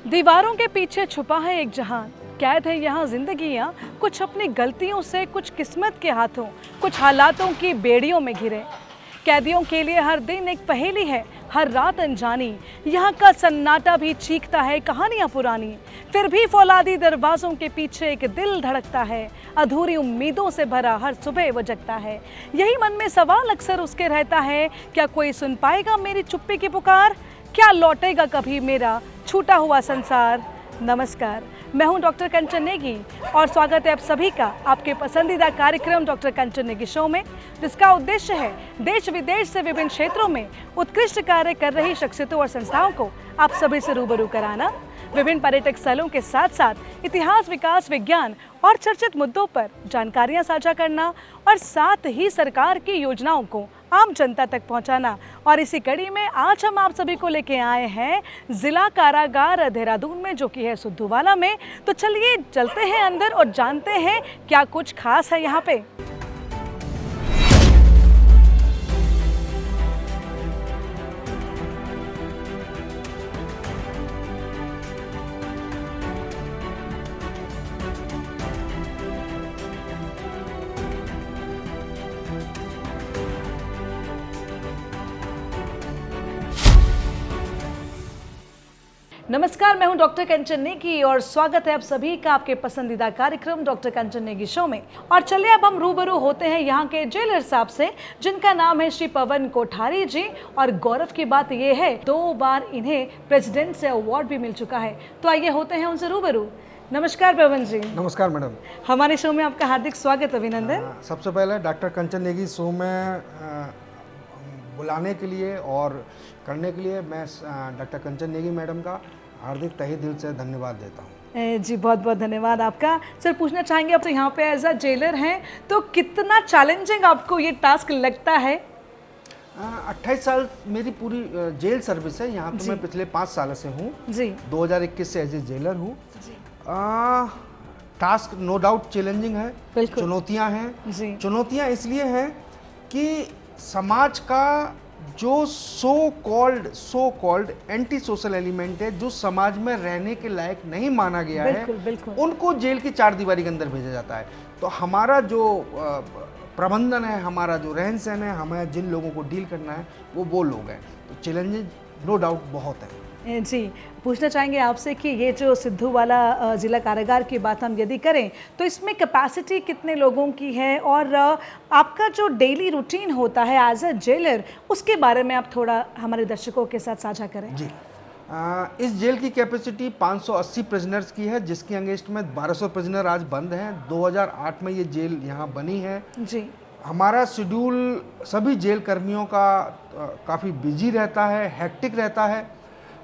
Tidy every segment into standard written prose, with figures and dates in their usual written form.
दीवारों के पीछे छुपा है एक जहान, कैद है यहाँ जिंदगियाँ, कुछ अपनी गलतियों से, कुछ किस्मत के हाथों, कुछ हालातों की बेड़ियों में घिरे। कैदियों के लिए हर दिन एक पहेली है, हर रात अनजानी। यहाँ का सन्नाटा भी चीखता है कहानियाँ पुरानी। फिर भी फौलादी दरवाजों के पीछे एक दिल धड़कता है, अधूरी उम्मीदों से भरा हर सुबह वो जगता है। यही मन में सवाल अक्सर उसके रहता है, क्या कोई सुन पाएगा मेरी चुप्पी की पुकार? क्या लौटेगा कभी मेरा छूटा हुआ संसार? नमस्कार, मैं हूं डॉक्टर कंचन नेगी और स्वागत है आप सभी का आपके पसंदीदा कार्यक्रम डॉक्टर कंचन नेगी शो में, जिसका उद्देश्य है देश विदेश से विभिन्न क्षेत्रों में उत्कृष्ट कार्य कर रही शख्सियतों और संस्थाओं को आप सभी से रूबरू कराना। विभिन्न पर्यटक स्थलों के साथ साथ इतिहास, विकास, विज्ञान और चर्चित मुद्दों पर जानकारियां साझा करना और साथ ही सरकार की योजनाओं को आम जनता तक पहुंचाना। और इसी कड़ी में आज हम आप सभी को लेके आए हैं जिला कारागार देहरादून में, जो कि है सिद्धूवाला में। तो चलिए चलते हैं अंदर और जानते हैं क्या कुछ खास है यहाँ पे। नमस्कार, मैं हूं डॉक्टर कंचन नेगी और स्वागत है आप सभी का आपके पसंदीदा कार्यक्रम डॉक्टर कंचन नेगी शो में। और चलिए अब हम रूबरू होते हैं यहाँ के जेलर साहब से, जिनका नाम है श्री पवन कोठारी जी। और गौरव की बात ये है, 2 बार इन्हें प्रेसिडेंट से अवार्ड भी मिल चुका है। तो आइए होते हैं उनसे रूबरू। नमस्कार पवन जी। नमस्कार मैडम, हमारे शो में आपका हार्दिक स्वागत, अभिनंदन। सबसे पहले डॉक्टर कंचन नेगी शो में बुलाने के लिए और करने के लिए मैं डॉक्टर कंचन नेगी मैडम का हार्दिक तहे दिल से धन्यवाद देता हूँ। जी बहुत बहुत धन्यवाद आपका। सर पूछना चाहेंगे, आप तो यहाँ पे एज अ जेलर हैं, तो कितना चैलेंजिंग आपको ये टास्क लगता है? 28 साल मेरी पूरी जेल सर्विस है यहाँ पे। मैं पिछले 5 साल से हूँ जी। 2021 से एज ए जेलर हूँ। टास्क नो डाउट चैलेंजिंग है, चुनौतियाँ हैं। चुनौतियाँ इसलिए हैं कि समाज का जो so called anti social element है, जो समाज में रहने के लायक नहीं माना गया है, उनको जेल की 4 दीवारी के अंदर भेजा जाता है। तो हमारा जो प्रबंधन है, हमारा जो रहन सहन है, हमें जिन लोगों को डील करना है वो लोग हैं। तो चैलेंजेस नो डाउट बहुत है जी। पूछना चाहेंगे आपसे कि ये जो सिद्धूवाला जिला कारागार की बात हम यदि करें, तो इसमें कैपेसिटी कितने लोगों की है और आपका जो डेली रूटीन होता है एज अ जेलर, उसके बारे में आप थोड़ा हमारे दर्शकों के साथ साझा करें जी। इस जेल की कैपेसिटी 580 प्रिजनर्स की है, जिसकी अगेंस्ट में 1200 प्रिजनर आज बंद हैं। 2008 में ये जेल यहाँ बनी है जी। हमारा शेड्यूल सभी जेल कर्मियों का काफ़ी बिजी रहता है, हेक्टिक रहता है।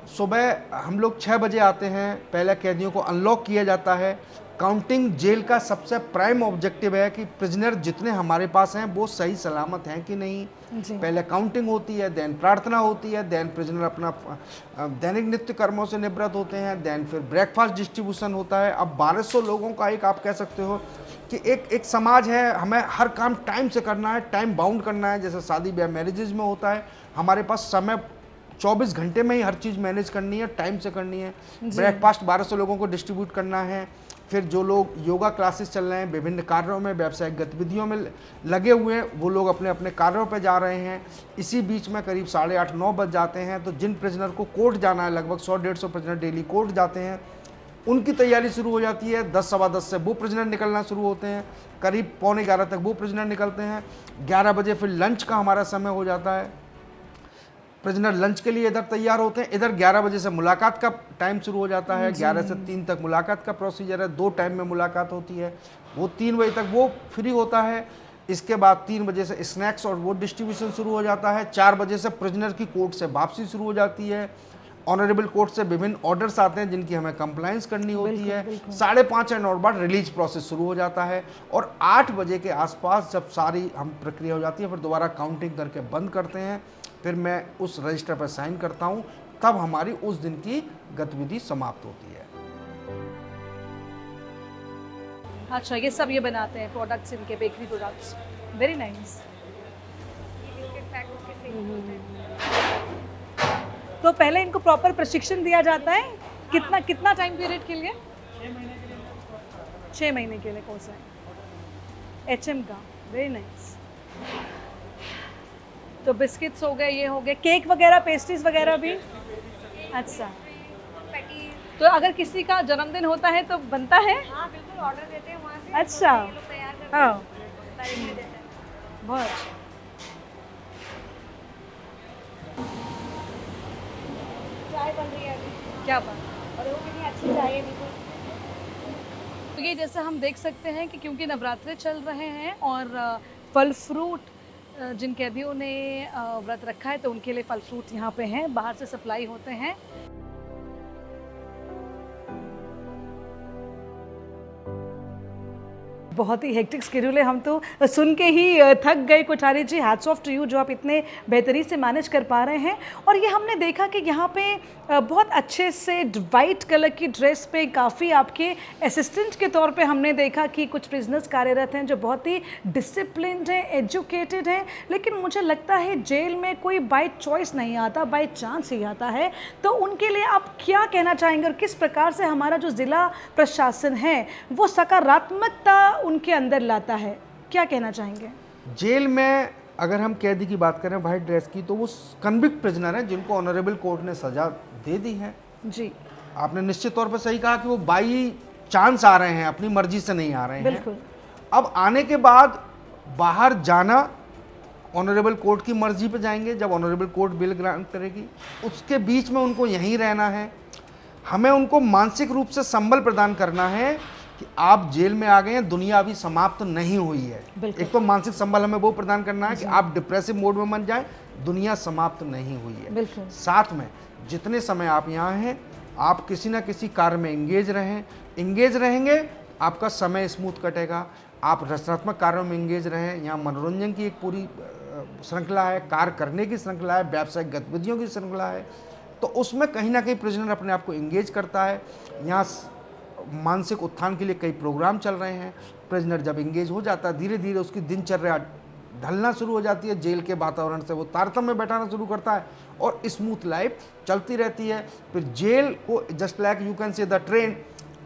सुबह हम लोग 6 बजे आते हैं, पहले कैदियों को अनलॉक किया जाता है। काउंटिंग जेल का सबसे प्राइम ऑब्जेक्टिव है कि प्रिजनर जितने हमारे पास हैं वो सही सलामत हैं कि नहीं। पहले काउंटिंग होती है, देन प्रार्थना होती है, देन प्रिजनर अपना दैनिक नित्य कर्मों से निवृत्त होते हैं, देन फिर ब्रेकफास्ट डिस्ट्रीब्यूशन होता है। अब 1200 लोगों का एक आप कह सकते हो कि एक समाज है, हमें हर काम टाइम से करना है, टाइम बाउंड करना है। जैसे शादी ब्याह मैरिजेज में होता है, हमारे पास समय 24 घंटे में ही हर चीज़ मैनेज करनी है, टाइम से करनी है। ब्रेकफास्ट 1200 लोगों को डिस्ट्रीब्यूट करना है। फिर जो लोग योगा क्लासेस चल रहे हैं, विभिन्न कार्यों में, व्यावसायिक गतिविधियों में लगे हुए हैं, वो लोग अपने अपने कार्यों पे जा रहे हैं। इसी बीच में करीब 8:30-9 बज जाते हैं। तो जिन प्रिजनर को कोर्ट जाना है, लगभग 100-150 प्रिजनर डेली कोर्ट जाते हैं, उनकी तैयारी शुरू हो जाती है। 10, सवा 10 से वो प्रिजनर निकलना शुरू होते हैं, करीब 11:45 तक वो प्रिजनर निकलते हैं। 11 बजे फिर लंच का हमारा समय हो जाता है, प्रिजनर लंच के लिए इधर तैयार होते हैं। इधर 11 बजे से मुलाकात का टाइम शुरू हो जाता है। 11 से 3 तक मुलाकात का प्रोसीजर है। 2 टाइम में मुलाकात होती है। वो 3 बजे तक वो फ्री होता है। इसके बाद 3 बजे से स्नैक्स और वो डिस्ट्रीब्यूशन शुरू हो जाता है। 4 बजे से प्रिजनर की कोर्ट से वापसी शुरू हो जाती है। ऑनरेबल कोर्ट से विभिन्न ऑर्डर्स आते हैं जिनकी हमें कंप्लायंस करनी होती है। 5:30 एंड और बाद रिलीज प्रोसेस शुरू हो जाता है। और 8 बजे के आसपास जब सारी हम प्रक्रिया हो जाती है, फिर दोबारा काउंटिंग करके बंद करते हैं। फिर मैं उस रजिस्टर पर साइन करता हूँ, तब हमारी उस दिन की गतिविधि समाप्त होती है। अच्छा, ये सब ये बनाते हैं प्रोडक्ट्स, इनके बेकरी प्रोडक्ट्स। Very nice. तो पहले इनको प्रॉपर प्रशिक्षण दिया जाता है कितना कितना टाइम पीरियड के लिए? 6 महीने के लिए कोर्स है HM का। Very nice. तो बिस्किट्स हो गए, ये हो गए, केक वगैरह, पेस्ट्रीज वगैरह भी? अच्छा। तो अगर किसी का जन्मदिन होता है तो बनता है? हाँ बिल्कुल, ऑर्डर देते हैं वहाँ से। अच्छा। तो ये लोग तैयार करते हाँ, हैं, तारीख में देते हैं। बहुत अच्छा। चाय बन रही है अभी, क्या बात। और वो कितनी अच्छी चाय है बिल्कुल। तो ये जैसे हम देख सकते हैं कि क्योंकि नवरात्रे चल रहे हैं और फल फ्रूट जिन कैदियों ने व्रत रखा है तो उनके लिए फल फ्रूट यहाँ पे हैं, बाहर से सप्लाई होते हैं। बहुत ही हेक्टिक स्केड्यूल है, हम तो सुन के ही थक गए। कोठारी जी, हैट्स ऑफ टू यू जो आप इतने बेहतरीन से मैनेज कर पा रहे हैं। और ये हमने देखा कि यहाँ पे बहुत अच्छे से वाइट कलर की ड्रेस पे काफ़ी आपके असिस्टेंट के तौर पे हमने देखा कि कुछ प्रिजनर्स कार्यरत हैं जो बहुत ही डिसिप्लिन्ड हैं, एजुकेटेड हैं। लेकिन मुझे लगता है जेल में कोई बाय चॉइस नहीं आता, बाय चांस ही आता है। तो उनके लिए आप क्या कहना चाहेंगे और किस प्रकार से हमारा जो ज़िला प्रशासन है वो सकारात्मकता उनके अंदर लाता है, क्या कहना चाहेंगे? जेल में अगर हम कैदी की बात करें वाइट ड्रेस की, तो वो कन्विक्ट प्रिजनर हैं जिनको ऑनरेबल कोर्ट ने सजा दे दी है। जी, आपने निश्चित तौर पर सही कहा कि वो बाई चांस आ रहे हैं, अपनी मर्जी से नहीं आ रहे हैं। बिल्कुल। अब आने के बाद बाहर जाना ऑनरेबल कोर्ट की मर्जी पे जाएंगे, जब ऑनरेबल कोर्ट बिल ग्रांट करेगी। उसके बीच में उनको यहीं रहना है। हमें उनको मानसिक रूप से संबल प्रदान करना है कि आप जेल में आ गए हैं, दुनिया अभी समाप्त नहीं हुई है। एक तो मानसिक संबल हमें वो प्रदान करना है कि आप डिप्रेसिव मोड में मत जाएं, दुनिया समाप्त नहीं हुई है। बिल्कुल। साथ में जितने समय आप यहाँ हैं, आप किसी ना किसी कार्य में एंगेज रहेंगे, आपका समय स्मूथ कटेगा। आप रचनात्मक कार्यों में एंगेज रहें। यहाँ मनोरंजन की एक पूरी श्रृंखला है, कार्य करने की श्रृंखला है, व्यावसायिक गतिविधियों की श्रृंखला है। तो उसमें कहीं ना कहीं प्रिजनर अपने आप को एंगेज करता है। यहाँ मानसिक उत्थान के लिए कई प्रोग्राम चल रहे हैं। प्रिजनर जब एंगेज हो जाता है, धीरे धीरे उसकी दिनचर्या ढलना शुरू हो जाती है, जेल के वातावरण से वो तारतम्य में बैठाना शुरू करता है और स्मूथ लाइफ चलती रहती है। फिर जेल को just like you can say the train,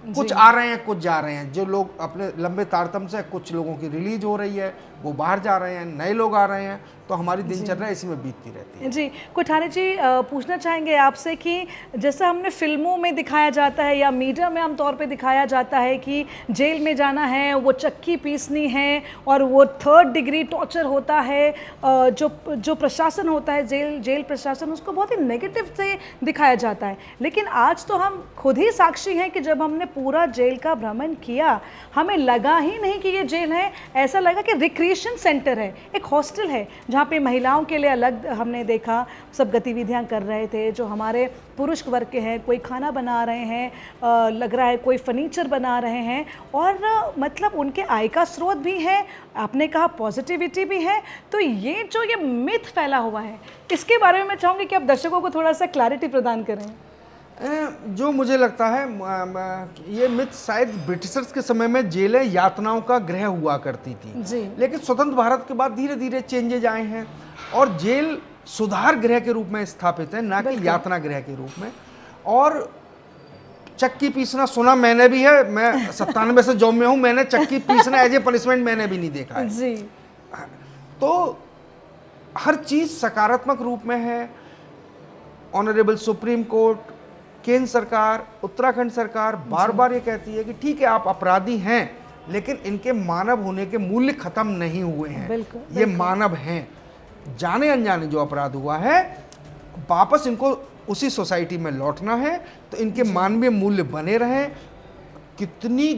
कुछ आ रहे हैं कुछ जा रहे हैं। जो लोग अपने लंबे तारतम्य से, कुछ लोगों की रिलीज हो रही है, वो बाहर जा रहे हैं, नए लोग आ रहे हैं, तो हमारी दिनचर्या इसी में बीतती रहती है। जी, कोठारी जी पूछना चाहेंगे आपसे कि जैसा हमने फिल्मों में दिखाया जाता है या मीडिया में आमतौर पे दिखाया जाता है कि जेल में जाना है, वो चक्की पीसनी है और वो 3rd डिग्री टॉर्चर होता है, जो प्रशासन होता है, जेल प्रशासन, उसको बहुत ही नेगेटिव से दिखाया जाता है। लेकिन आज तो हम खुद ही साक्षी हैं कि जब हमने पूरा जेल का भ्रमण किया, हमें लगा ही नहीं कि ये जेल है, ऐसा लगा कि रिक्रिएशन सेंटर है, एक हॉस्टल है जहाँ पे महिलाओं के लिए अलग हमने देखा सब गतिविधियाँ कर रहे थे। जो हमारे पुरुष वर्ग के हैं, कोई खाना बना रहे हैं, लग रहा है कोई फर्नीचर बना रहे हैं, और मतलब उनके आय का स्रोत भी है, आपने कहा पॉजिटिविटी भी है। तो ये जो ये मिथ फैला हुआ है, इसके बारे में मैं चाहूँगी कि आप दर्शकों को थोड़ा सा क्लैरिटी प्रदान करें। जो मुझे लगता है ये मिथ शायद ब्रिटिशर्स के समय में जेलें यातनाओं का गृह हुआ करती थी जी। लेकिन स्वतंत्र भारत के बाद धीरे धीरे चेंजेज आए हैं और जेल सुधार गृह के रूप में स्थापित है, ना कि यातना गृह के रूप में। और चक्की पीसना सुना मैंने भी है, मैं 97 से जॉब में हूँ, मैंने चक्की पीसना एज ए पनिशमेंट मैंने भी नहीं देखा है। जी। तो हर चीज़ सकारात्मक रूप में है। ऑनरेबल सुप्रीम कोर्ट, केंद्र सरकार, उत्तराखंड सरकार बार बार ये कहती है कि ठीक है आप अपराधी हैं, लेकिन इनके मानव होने के मूल्य खत्म नहीं हुए हैं। ये मानव हैं। जाने अनजाने जो अपराध हुआ है, वापस इनको उसी सोसाइटी में लौटना है, तो इनके मानवीय मूल्य बने रहें, कितनी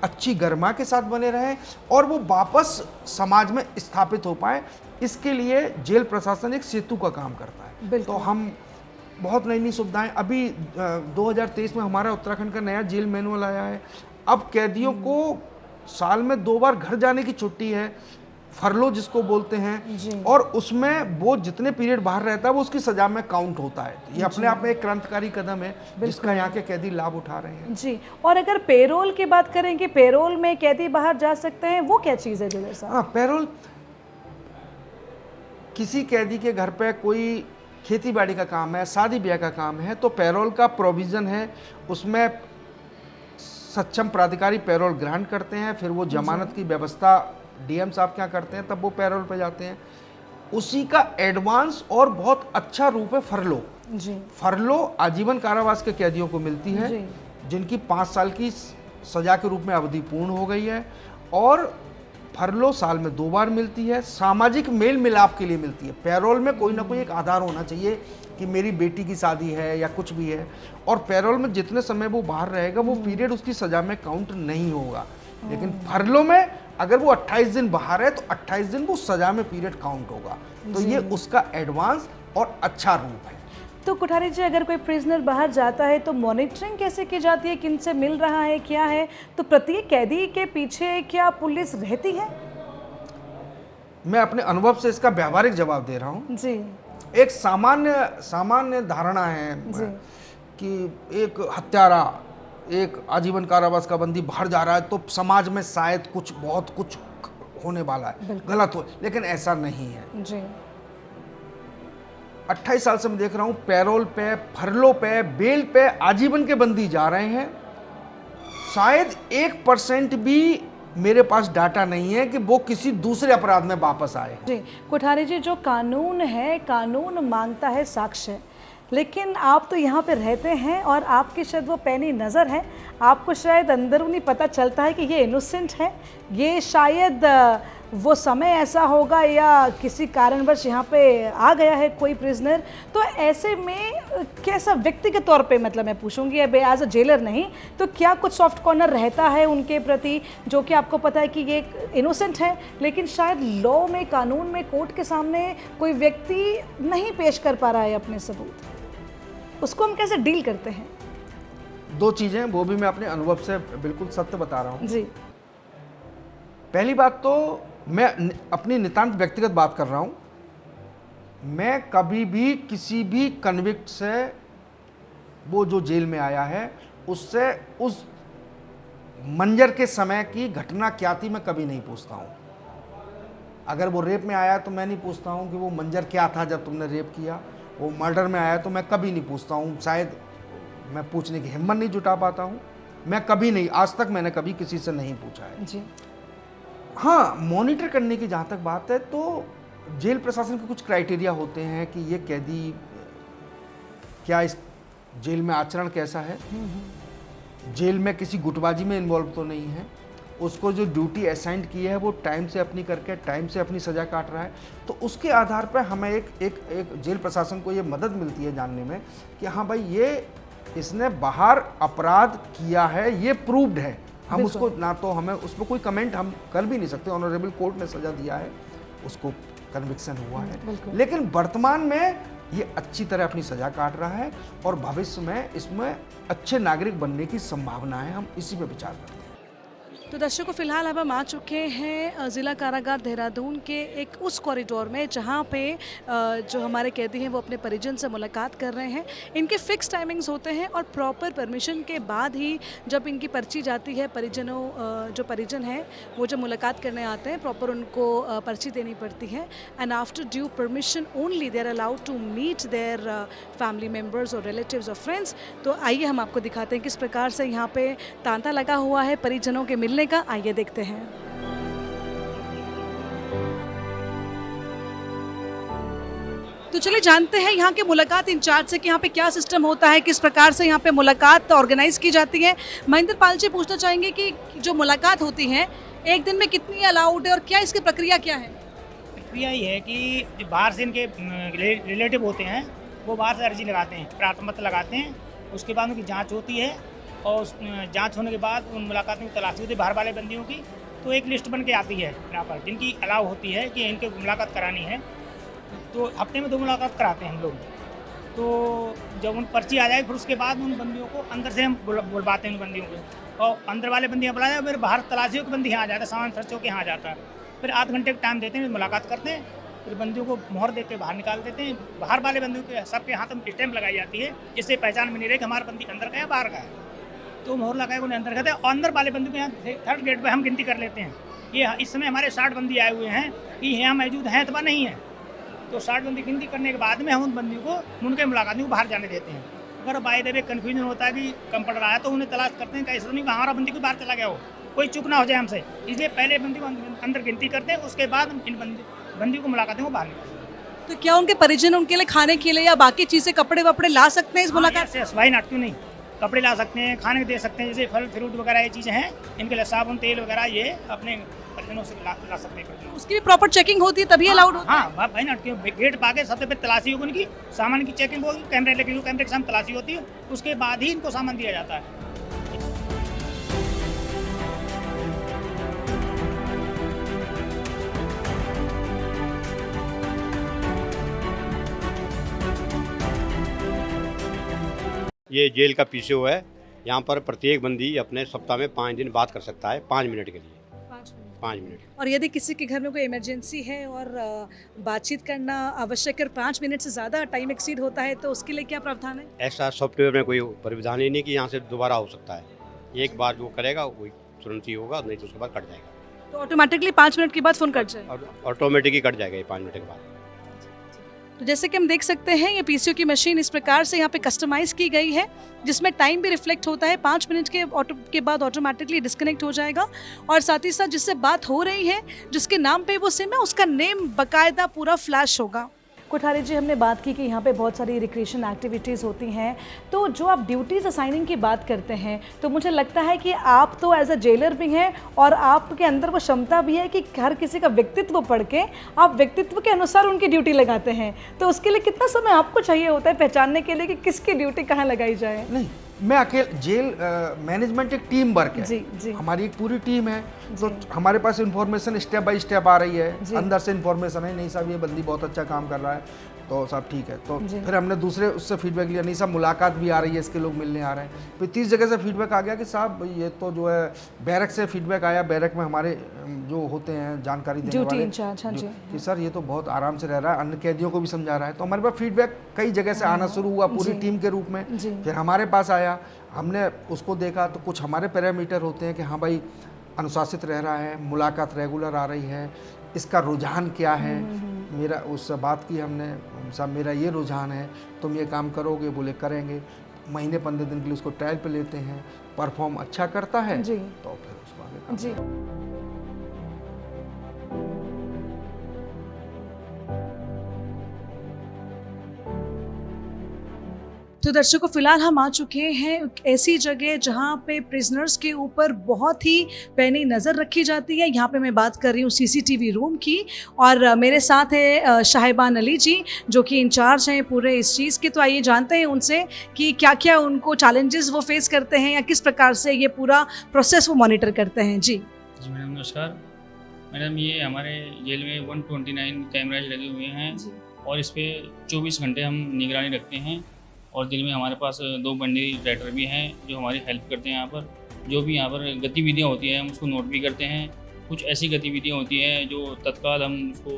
अच्छी गर्मा के साथ बने रहें और वो वापस समाज में स्थापित हो पाए। इसके लिए जेल प्रशासन एक सेतु का काम करता है। तो हम बहुत नई नई सुविधाएं, अभी 2023 में हमारा उत्तराखंड का नया जेल मैनुअल आया है। अब कैदियों को साल में 2 बार घर जाने की छुट्टी है, फरलो जिसको बोलते हैं, और उसमें वो जितने पीरियड बाहर रहता है वो उसकी सजा में काउंट होता है। ये अपने आप में एक क्रांतिकारी कदम है जिसका यहाँ के कैदी लाभ उठा रहे हैं। जी। और अगर पेरोल की बात करें कि पेरोल में कैदी बाहर जा सकते हैं, वो क्या चीज़ है जेलर साहब? हाँ, पेरोल, किसी कैदी के घर पे कोई खेती बाड़ी का काम है, शादी ब्याह का काम है, तो पैरोल का प्रोविज़न है, उसमें सक्षम प्राधिकारी पैरोल ग्रहण करते हैं, फिर वो जमानत की व्यवस्था डीएम साहब क्या करते हैं, तब वो पैरोल पे जाते हैं। उसी का एडवांस और बहुत अच्छा रूप है फरलो। जी। फरलो आजीवन कारावास के कैदियों को मिलती है, जी। जिनकी 5 साल की सजा के रूप में अवधि पूर्ण हो गई है, और फरलो साल में 2 बार मिलती है। सामाजिक मेल मिलाप के लिए मिलती है। पैरोल में कोई ना कोई एक आधार होना चाहिए कि मेरी बेटी की शादी है या कुछ भी है, और पैरोल में जितने समय वो बाहर रहेगा वो पीरियड उसकी सजा में काउंट नहीं होगा। लेकिन फरलो में अगर वो 28 दिन बाहर है तो 28 दिन वो सजा में पीरियड काउंट होगा। तो ये उसका एडवांस और अच्छा रूप है। तो कोठारी जी, अगर कोई प्रिजनर बाहर जाता है तो मॉनिटरिंग कैसे की जाती है, किन से मिल रहा है, क्या है? तो प्रत्येक कैदी के पीछे क्या पुलिस रहती है? मैं अपने अनुभव से इसका व्यावहारिक जवाब दे रहा हूँ। जी। एक सामान्य धारणा है कि एक हत्यारा, एक आजीवन कारावास का बंदी बाहर जा रहा है तो समाज में शायद बहुत कुछ होने वाला है, गलत हो, लेकिन ऐसा नहीं है। जी। 28 साल से मैं देख रहा हूँ पैरोल पे, फरलो पे, बेल पे आजीवन के बंदी जा रहे हैं। शायद 1% भी मेरे पास डाटा नहीं है कि वो किसी दूसरे अपराध में वापस आए। जी कोठारी जी, जो कानून है, कानून मांगता है साक्ष्य, लेकिन आप तो यहाँ पे रहते हैं और आपकी शायद वो पैनी नज़र है, आपको शायद अंदरूनी पता चलता है कि ये इनोसेंट है, ये शायद वो समय ऐसा होगा या किसी कारणवश यहाँ पे आ गया है कोई प्रिजनर। तो ऐसे में कैसा व्यक्तिगत तौर पे, मतलब मैं पूछूंगी अब एज अ जेलर नहीं, तो क्या कुछ सॉफ्ट कॉर्नर रहता है उनके प्रति, जो कि आपको पता है कि ये इनोसेंट है, लेकिन शायद लॉ में, कानून में, कोर्ट के सामने कोई व्यक्ति नहीं पेश कर पा रहा है अपने सबूत, उसको हम कैसे डील करते हैं? 2 चीज़ें, वो भी मैं अपने अनुभव से बिल्कुल सत्य बता रहा हूँ। जी। पहली बात तो मैं अपनी नितांत व्यक्तिगत बात कर रहा हूँ। मैं कभी भी किसी भी कन्विक्ट से, वो जो जेल में आया है, उससे उस मंजर के समय की घटना क्या थी मैं कभी नहीं पूछता हूँ। अगर वो रेप में आया तो मैं नहीं पूछता हूँ कि वो मंजर क्या था जब तुमने रेप किया। वो मर्डर में आया तो मैं कभी नहीं पूछता हूँ, शायद मैं पूछने की हिम्मत नहीं जुटा पाता हूँ। मैं कभी नहीं, आज तक मैंने कभी किसी से नहीं पूछा है। जी। हाँ, मॉनिटर करने की जहाँ तक बात है तो जेल प्रशासन के कुछ क्राइटेरिया होते हैं कि ये कैदी क्या इस जेल में आचरण कैसा है, जेल में किसी गुटबाजी में इन्वॉल्व तो नहीं है, उसको जो ड्यूटी असाइंड की है वो टाइम से अपनी करके टाइम से अपनी सज़ा काट रहा है। तो उसके आधार पर हमें एक जेल प्रशासन को ये मदद मिलती है जानने में कि हाँ भाई, ये इसने बाहर अपराध किया है, ये प्रूव्ड है। हम उसको ना तो हमें उस पर कोई कमेंट हम कर भी नहीं सकते। ऑनरेबल कोर्ट ने सज़ा दिया है, उसको कन्विक्शन हुआ है, लेकिन वर्तमान में ये अच्छी तरह अपनी सज़ा काट रहा है और भविष्य में इसमें अच्छे नागरिक बनने की संभावना है। हम इसी पे विचार करते हैं। तो दर्शकों, फिलहाल अब हम आ चुके हैं ज़िला कारागार देहरादून के एक उस कॉरिडोर में जहाँ पे जो हमारे कैदी हैं वो अपने परिजन से मुलाकात कर रहे हैं। इनके फिक्स टाइमिंग्स होते हैं और प्रॉपर परमिशन के बाद ही जब इनकी पर्ची जाती है, जो परिजन हैं वो जब मुलाकात करने आते हैं, प्रॉपर उनको पर्ची देनी पड़ती है। And after due permission only they are allowed to meet their family members और रिलेटिव्स और फ्रेंड्स। तो आइए हम आपको दिखाते हैं किस प्रकार से यहाँ पे तांता लगा हुआ है परिजनों के मिलने का। आइए देखते हैं। तो चलिए जानते हैं यहाँ के मुलाकात इंचार्ज से कि यहाँ पे क्या सिस्टम होता है, किस प्रकार से यहाँ पे मुलाकात ऑर्गेनाइज की जाती है। महेंद्र पाल जी, पूछना चाहेंगे कि जो मुलाकात होती है एक दिन में कितनी अलाउड है और क्या इसकी प्रक्रिया क्या है? प्रक्रिया ये है कि जो बाहर से इनके रिलेटिव होते हैं वो बाहर से अर्जी लगाते हैं, प्रार्थना पत्र लगाते हैं, उसके बाद उनकी जाँच होती है और जांच होने के बाद उन मुलाकात में तलाशी होती है बाहर वाले बंदियों की। तो एक लिस्ट बन के आती है यहाँ पर जिनकी अलाउ होती है कि इनके मुलाकात करानी है। तो हफ्ते में 2 मुलाकात कराते हैं हम लोग। तो जब उन पर्ची आ जाए फिर उसके बाद उन बंदियों को अंदर से हम बुलवाते हैं उन बंदियों को, और अंदर वाले बंदियाँ बुलाए, फिर बाहर तलाशियों के बंदी यहाँ आ जाता है, सामान खर्चों के यहाँ आ जाता है। फिर आध घंटे का टाइम देते हैं, मुलाकात करते हैं, फिर बंदियों को मोहर दे के बाहर निकाल देते हैं। बाहर वाले बंदियों के सबके हाथ में स्टैम्प लगाई जाती है, जिससे पहचान में नहीं रहे कि हमारा बंदी अंदर का है बाहर का है। तो मोहर लगाए उन्हें अंदर करते हैं और अंदर वाले बंदी को यहाँ 3rd गेट पे हम गिनती कर लेते हैं। ये इस समय हमारे 60 बंदी आए हुए हैं कि यहाँ मौजूद हैं अथवा नहीं है। तो 60 बंदी गिनती करने के बाद में हम उन बंदियों को उनके मुलाकाती को बाहर जाने देते हैं। अगर बाय द वे कन्फ्यूजन होता है कि कम पड़ रहा है तो उन्हें तलाश करते हैं कि ऐसा नहीं कि हमारा बंदी को बाहर चला गया हो, कोई चूक ना हो जाए हमसे, इसलिए पहले बंदी को अंदर गिनती करते हैं, उसके बाद हम इन बंदी को मुलाकाती को बाहर निकालते हैं। तो क्या उनके परिजन उनके लिए खाने के लिए या बाकी चीज़ें कपड़े वपड़े ला सकते हैं इस मुलाकात से? भाई नाट क्यों नहीं, कपड़े ला सकते हैं, खाने दे सकते हैं, जैसे फल फ्रूट वगैरह ये चीज़ें हैं, इनके लिए साबुन तेल वगैरह ये अपने परिजनों से ला सकते हैं। उसकी भी प्रॉपर चेकिंग होती है तभी अलाउड होता है? हाँ भाई नाट क्यों, गेट पाके सबसे पहले तलाशी होगी उनकी, सामान की चेकिंग होगी, कैमरे लगे हुए, कैमरे के सामने तलाशी होती है, उसके बाद ही इनको सामान दिया जाता है। ये जेल का पीसीओ है। यहाँ पर प्रत्येक बंदी अपने सप्ताह में 5 दिन बात कर सकता है, 5 मिनट के लिए। 5 मिनट। और यदि किसी के घर में कोई इमरजेंसी है और बातचीत करना आवश्यक है और 5 मिनट से ज़्यादा टाइम एक्सीड होता है तो उसके लिए क्या प्रावधान है? ऐसा सॉफ्टवेयर में कोई प्रावधान ही नहीं कि यहाँ से दोबारा हो सकता है। एक बार जो करेगा वही तुरंत ही होगा, नहीं तो उसके बाद कट जाएगा। तो ऑटोमेटिकली 5 मिनट के बाद फ़ोन कट जाए? और ऑटोमेटिक ही कट जाएगा ये 5 मिनट के बाद। तो जैसे कि हम देख सकते हैं ये पीसीओ की मशीन इस प्रकार से यहाँ पे कस्टमाइज़ की गई है जिसमें टाइम भी रिफ्लेक्ट होता है। 5 मिनट के बाद ऑटोमेटिकली डिस्कनेक्ट हो जाएगा और साथ ही साथ जिससे बात हो रही है, जिसके नाम पे वो सिम है, उसका नेम बाकायदा पूरा फ्लैश होगा। कोठारी जी, हमने बात की कि यहाँ पे बहुत सारी रिक्रिएशन एक्टिविटीज़ होती हैं, तो जो आप ड्यूटीज़ असाइनिंग की बात करते हैं तो मुझे लगता है कि आप तो एज अ जेलर भी हैं और आपके अंदर वो क्षमता भी है कि हर किसी का व्यक्तित्व पढ़ के आप व्यक्तित्व के अनुसार उनकी ड्यूटी लगाते हैं। तो उसके लिए कितना समय आपको चाहिए होता है पहचानने के लिए कि किसकी ड्यूटी कहाँ लगाई जाए? नहीं, मैं अकेले जेल मैनेजमेंट एक टीम वर्क है। जी। हमारी एक पूरी टीम है, तो हमारे पास इंफॉर्मेशन स्टेप बाय स्टेप आ रही है, अंदर से इंफॉर्मेशन है, नहीं साहब ये बंदी बहुत अच्छा काम कर रहा है तो साहब ठीक है, तो फिर हमने दूसरे उससे फीडबैक लिया, नहीं साहब मुलाकात भी आ रही है, इसके लोग मिलने आ रहे हैं। फिर 30 जगह से फीडबैक आ गया कि साहब ये तो जो है बैरक से फीडबैक आया, बैरक में हमारे जो होते हैं जानकारी देने वाले कि सर ये तो बहुत आराम से रह रहा है, अन्य कैदियों को भी समझा रहा है। तो हमारे पास फीडबैक कई जगह से आना शुरू हुआ पूरी टीम के रूप में। फिर हमारे पास आया, हमने उसको देखा तो कुछ हमारे पैरामीटर होते हैं कि हाँ भाई अनुशासित रह रहा है, मुलाकात रेगुलर आ रही है, इसका रुझान क्या है। मेरा उससे बात की हमने, साहब मेरा ये रुझान है, तुम ये काम करोगे? बोले करेंगे। महीने 15 दिन के लिए उसको ट्रायल पे लेते हैं, परफॉर्म अच्छा करता है तो फिर उसको आगे काम जी। तो दर्शकों, फिलहाल हम आ चुके हैं ऐसी जगह जहां पे प्रिजनर्स के ऊपर बहुत ही पैनी नज़र रखी जाती है। यहाँ पे मैं बात कर रही हूँ सीसीटीवी रूम की और मेरे साथ है शाहिबान अली जी जो कि इंचार्ज हैं पूरे इस चीज़ के। तो आइए जानते हैं उनसे कि क्या क्या उनको चैलेंजेस वो फेस करते हैं या किस प्रकार से ये पूरा प्रोसेस वो मॉनिटर करते हैं। जी मैडम नमस्कार। मैडम ये हमारे जेल में 129 कैमराज लगे हुए हैं और इस पर 24 घंटे हम निगरानी रखते हैं और दिन में हमारे पास 2 बंडी राइटर भी हैं जो हमारी हेल्प करते हैं। यहाँ पर जो भी यहाँ पर गतिविधियाँ होती हैं हम उसको नोट भी करते हैं। कुछ ऐसी गतिविधियाँ होती हैं जो तत्काल हम उसको,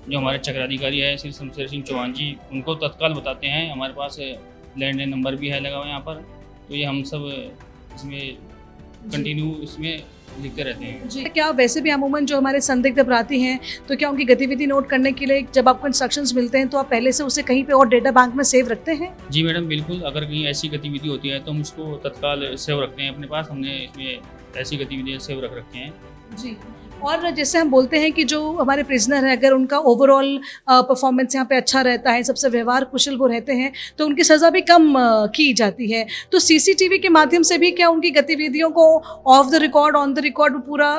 जो हमारे चक्राधिकारी है श्री शमशेर सिंह चौहान जी, उनको तत्काल बताते हैं। हमारे पास लैंडलाइन नंबर भी है लगा हुआ यहाँ पर, तो ये हम सब इसमें कंटिन्यू इसमें लिखते रहते हैं। जी, क्या वैसे भी अमूमन जो हमारे संदिग्ध अपराधी हैं तो क्या उनकी गतिविधि नोट करने के लिए जब आपको इंस्ट्रक्शंस मिलते हैं तो आप पहले से उसे कहीं पे और डेटा बैंक में सेव रखते हैं? जी मैडम बिल्कुल, अगर कहीं ऐसी गतिविधि होती है तो हम उसको तत्काल सेव रखते हैं अपने पास। हमने इसमें ऐसी गतिविधियाँ सेव रख रखी हैं। जी, और जैसे हम बोलते हैं कि जो हमारे प्रिजनर है अगर उनका ओवरऑल परफॉर्मेंस यहाँ पे अच्छा रहता है, सबसे व्यवहार कुशल वो रहते हैं तो उनकी सज़ा भी कम की जाती है। तो सीसीटीवी के माध्यम से भी क्या उनकी गतिविधियों को of the record, on the record पूरा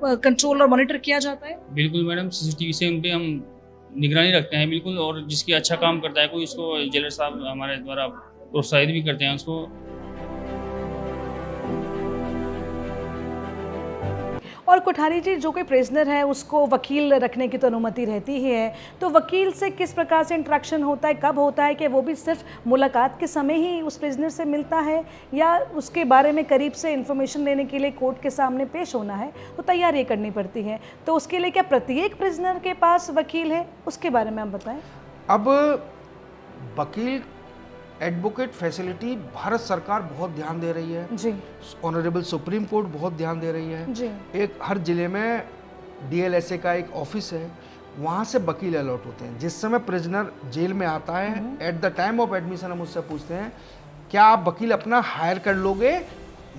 कंट्रोल और मॉनिटर किया जाता है? बिल्कुल मैडम, सीसीटीवी से उन पर हम निगरानी रखते हैं बिल्कुल, और जिसकी अच्छा काम करता है कोई उसको जेलर साहब हमारे द्वारा प्रोत्साहित भी करते हैं उसको। और कोठारी जी, जो कोई प्रिजनर है उसको वकील रखने की तो अनुमति रहती ही है, तो वकील से किस प्रकार से इंटरेक्शन होता है, कब होता है कि वो भी सिर्फ मुलाकात के समय ही उस प्रिजनर से मिलता है या उसके बारे में करीब से इन्फॉर्मेशन लेने के लिए कोर्ट के सामने पेश होना है तो तैयारी करनी पड़ती है? तो उसके लिए क्या प्रत्येक प्रिजनर के पास वकील है, उसके बारे में आप बताएं। अब वकील एडवोकेट फैसिलिटी भारत सरकार बहुत ध्यान दे रही है जी, ऑनरेबल सुप्रीम कोर्ट बहुत ध्यान दे रही है जी। एक हर जिले में DLSA का एक ऑफिस है, वहाँ से वकील अलॉट होते हैं। जिस समय प्रिजनर जेल में आता है, at the time of admission हम उससे पूछते हैं क्या आप वकील अपना हायर कर लोगे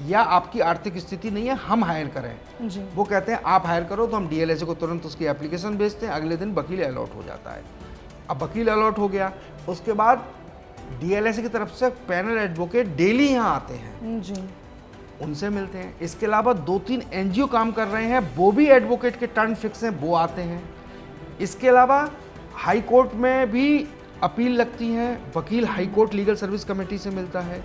या आपकी आर्थिक स्थिति नहीं है, हम हायर करें। जी। वो कहते हैं आप हायर करो, तो हम डीएलएसए को तुरंत उसकी एप्लीकेशन भेजते हैं, अगले दिन वकील अलॉट हो जाता है। अब वकील अलॉट हो गया, उसके बाद डीएलएसए की तरफ से पैनल एडवोकेट डेली यहाँ आते हैं, जी। उनसे मिलते हैं। इसके अलावा 2-3 एनजीओ काम कर रहे हैं, वो भी एडवोकेट के टर्न फिक्स हैं, वो आते हैं। इसके अलावा हाई कोर्ट में भी अपील लगती हैं, वकील high court legal service committee से मिलता है।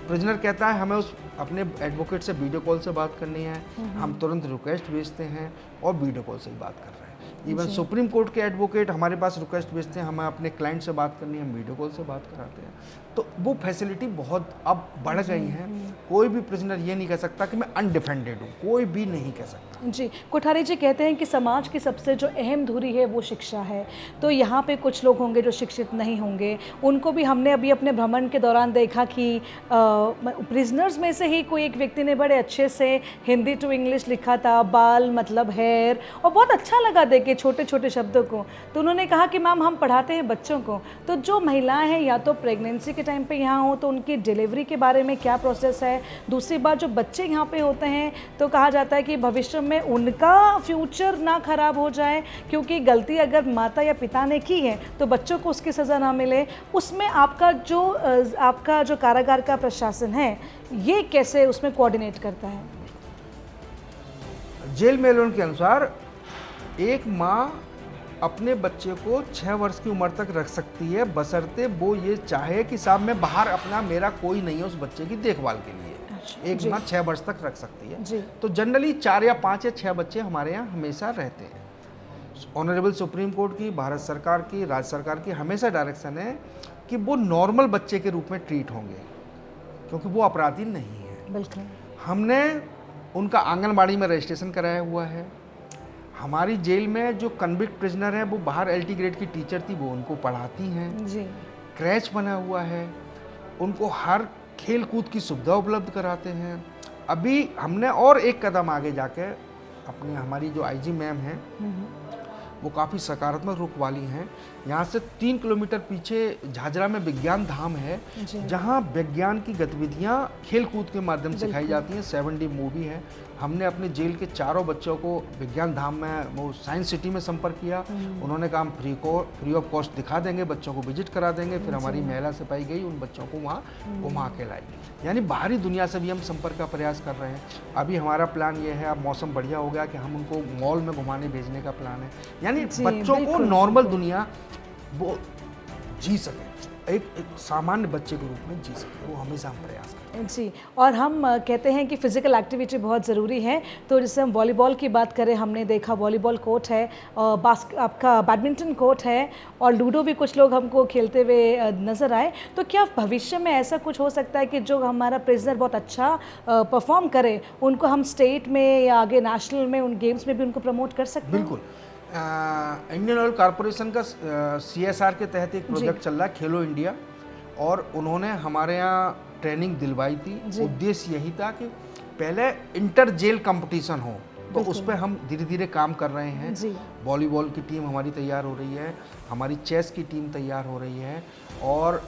प्रिजनर कहता है हमें उस अपने एडवोकेट से वीडियो कॉल से बात करनी है, हम तुरंत रिक्वेस्ट भेजते हैं और वीडियो कॉल से ही बात कर रहे हैं। इवन सुप्रीम कोर्ट के एडवोकेट हमारे पास रिक्वेस्ट भेजते हैं, हमें अपने क्लाइंट से बात करनी है, हम वीडियो कॉल से बात कराते हैं। तो वो फैसिलिटी बहुत अब बढ़ गई हैं। कोई भी प्रिजनर ये नहीं कह सकता कि मैं अनडिफेंडेड हूँ, कोई भी नहीं कह सकता। जी, कोठारी जी कहते हैं कि समाज की सबसे जो अहम धुरी है वो शिक्षा है। तो यहाँ पे कुछ लोग होंगे जो शिक्षित नहीं होंगे, उनको भी हमने अभी अपने भ्रमण के दौरान देखा कि प्रिजनर्स में से ही कोई एक व्यक्ति ने बड़े अच्छे से हिंदी टू इंग्लिश लिखा था, बाल मतलब हेयर, और बहुत अच्छा लगा देख के छोटे छोटे शब्दों को। तो उन्होंने कहा कि मैम हम पढ़ाते हैं बच्चों को, तो जो महिलाएं हैं या तो प्रेगनेंसी के टाइम पे यहाँ हो तो उनकी डिलीवरी के बारे में क्या प्रोसेस है। दूसरी बात, जो बच्चे यहाँ पे होते हैं तो कहा जाता है कि भविष्य में उनका फ्यूचर ना खराब हो जाए, क्योंकि गलती अगर माता या पिता ने की है तो बच्चों को उसकी सज़ा ना मिले। उसमें आपका जो कारागार का प्रशासन है ये कैसे उसमें कोऑर्डिनेट करता है? जेल मेलों के अनुसार एक माँ अपने बच्चे को 6 वर्ष की उम्र तक रख सकती है, बशर्ते वो ये चाहे कि साहब मैं बाहर अपना, मेरा कोई नहीं है उस बच्चे की देखभाल के लिए। एक माँ 6 वर्ष तक रख सकती है। जी। तो जनरली 4 या 5 या 6 बच्चे हमारे यहाँ हमेशा रहते हैं। ऑनरेबल सुप्रीम कोर्ट की, भारत सरकार की, राज्य सरकार की हमेशा डायरेक्शन है कि वो नॉर्मल बच्चे के रूप में ट्रीट होंगे, क्योंकि वो अपराधी नहीं है। बिल्कुल। हमने उनका आंगनबाड़ी में रजिस्ट्रेशन कराया हुआ है। हमारी जेल में जो कन्विक्ट प्रिजनर है वो बाहर LT ग्रेड की टीचर थी, वो उनको पढ़ाती हैं। जी। क्रैच बना हुआ है, उनको हर खेल कूद की सुविधा उपलब्ध कराते हैं। अभी हमने और एक कदम आगे जाके अपने हमारी जो IG मैम हैं वो काफ़ी सकारात्मक रुख वाली हैं। यहाँ से 3 किलोमीटर पीछे झाझरा में विज्ञान धाम है, जहाँ विज्ञान की गतिविधियाँ खेल कूद के माध्यम से सिखाई जाती हैं। 7D मूवी है। हमने अपने जेल के 4 बच्चों को विज्ञान धाम में, वो साइंस सिटी में संपर्क किया। उन्होंने कहा हम फ्री ऑफ कॉस्ट दिखा देंगे, बच्चों को विजिट करा देंगे। फिर हमारी महिला सिपाही गई, उन बच्चों को वहाँ घुमा के लाई। यानी बाहरी दुनिया से भी हम संपर्क का प्रयास कर रहे हैं। अभी हमारा प्लान ये है, अब मौसम बढ़िया हो गया, कि हम उनको मॉल में घुमाने भेजने का प्लान है। यानी बच्चों को नॉर्मल दुनिया वो जी सके, एक सामान्य बच्चे के रूप में जी सके, वो हमेशा हम प्रयास करते हैं। जी, और हम कहते हैं कि फ़िज़िकल एक्टिविटी बहुत ज़रूरी है। तो जैसे हम वॉलीबॉल की बात करें, हमने देखा वॉलीबॉल कोर्ट है, आपका बैडमिंटन कोर्ट है, और लूडो भी कुछ लोग हमको खेलते हुए नज़र आए। तो क्या भविष्य में ऐसा कुछ हो सकता है कि जो हमारा प्रिजनर बहुत अच्छा परफॉर्म करे, उनको हम स्टेट में या आगे नेशनल में उन गेम्स में भी उनको प्रमोट कर सकते हैं? बिल्कुल। इंडियन ऑयल कॉरपोरेशन का CSR के तहत एक प्रोजेक्ट चल रहा है, खेलो इंडिया, और उन्होंने हमारे यहाँ ट्रेनिंग दिलवाई थी। उद्देश्य यही था कि पहले इंटर जेल कंपटीशन हो, तो उस पर हम धीरे धीरे काम कर रहे हैं। वॉलीबॉल की टीम हमारी तैयार हो रही है, हमारी चेस की टीम तैयार हो रही है, और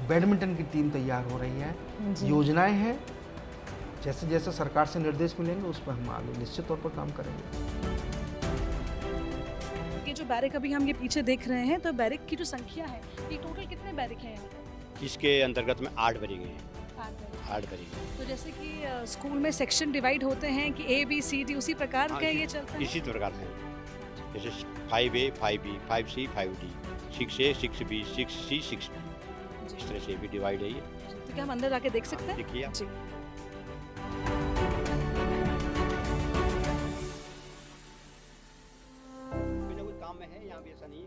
बैडमिंटन की टीम तैयार हो रही है। योजनाएं हैं, जैसे जैसे सरकार से निर्देश मिलेंगे उस पर हम आगे निश्चित तौर पर काम करेंगे। ये जो बैरिक अभी हम ये पीछे देख रहे हैं, तो बैरिक की जो संख्या है, ये टोटल कितने बैरिक हैं यहाँ पर? इसके अंतर्गत में 8 बने गए हैं। 8 बने गए। तो जैसे कि स्कूल में सेक्शन डिवाइड होते हैं कि A B C D, उसी प्रकार का ये चलता है? इसी प्रकार से, जैसे 5A 5B 5C 5D 6A 6B 6C 6D, इस तरह से भी डिवाइड है ये। तो क्या हम अंदर जाके देख सकते हैं? देखिए आप। जी।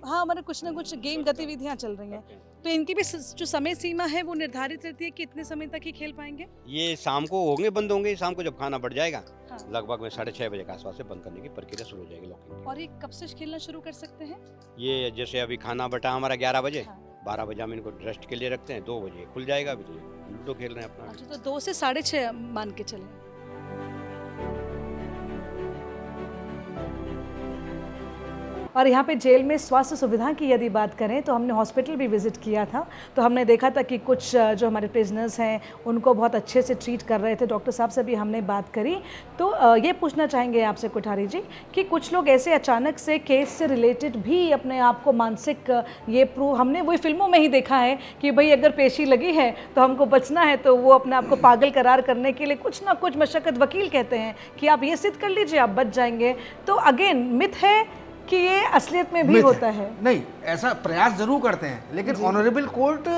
हाँ, हमारे कुछ ना कुछ गेम गतिविधियाँ चल रही हैं, तो इनकी भी जो समय सीमा है वो निर्धारित रहती है कि इतने समय तक ही खेल पाएंगे? ये शाम को होंगे, बंद होंगे शाम को जब खाना बढ़ जाएगा। हाँ। लगभग में 6:30 बजे के आसपास से बंद करने की प्रक्रिया शुरू हो जाएगी लॉकिंग। और ये कब से खेलना शुरू कर सकते हैं? ये जैसे अभी खाना बटा हमारा 11 बजे, हाँ। 12 बजे हम इनको रेस्ट के लिए रखते हैं, 2 बजे खुल जाएगा। अभी तो लूडो खेल रहे हैं अपना। अच्छा, तो 2 से 6:30 मान के चलें। और यहाँ पे जेल में स्वास्थ्य सुविधा की यदि बात करें तो हमने हॉस्पिटल भी विज़िट किया था, तो हमने देखा था कि कुछ जो हमारे प्रिजनर्स हैं उनको बहुत अच्छे से ट्रीट कर रहे थे। डॉक्टर साहब से भी हमने बात करी। तो ये पूछना चाहेंगे आपसे कोठारी जी कि कुछ लोग ऐसे अचानक से केस से रिलेटेड भी अपने आप को मानसिक ये प्रूव, हमने वही फिल्मों में ही देखा है कि भाई अगर पेशी लगी है तो हमको बचना है, तो वो अपने आप को पागल करार करने के लिए कुछ ना कुछ मशक्क़त, वकील कहते हैं कि आप ये सिद्ध कर लीजिए आप बच जाएंगे। तो अगेन मिथ है कि ये असलियत में भी होता है? नहीं, ऐसा प्रयास जरूर करते हैं, लेकिन ऑनरेबल कोर्ट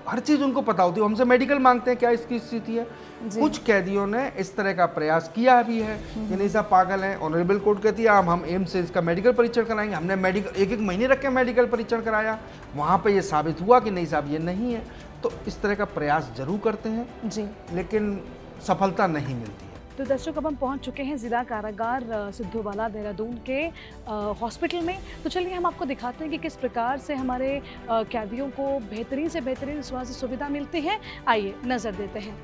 हर चीज़ उनको पता होती है। हमसे मेडिकल मांगते हैं क्या इसकी स्थिति है। कुछ कैदियों ने इस तरह का प्रयास किया भी है कि नहीं साहब पागल हैं। ऑनरेबल कोर्ट कहती है हम एम्स से इसका मेडिकल परीक्षण कराएंगे। हमने मेडिकल 1-1 महीने रख के मेडिकल परीक्षण कराया, वहाँ पे ये साबित हुआ कि नहीं साहब ये नहीं है। तो इस तरह का प्रयास जरूर करते हैं जी, लेकिन सफलता नहीं मिलती है। तो दर्शक अब हम पहुंच चुके हैं ज़िला कारागार सिद्धोबाला देहरादून के हॉस्पिटल में। तो चलिए हम आपको दिखाते हैं कि किस प्रकार से हमारे कैदियों को बेहतरीन से बेहतरीन स्वास्थ्य सुविधा मिलती है। आइए नज़र देते हैं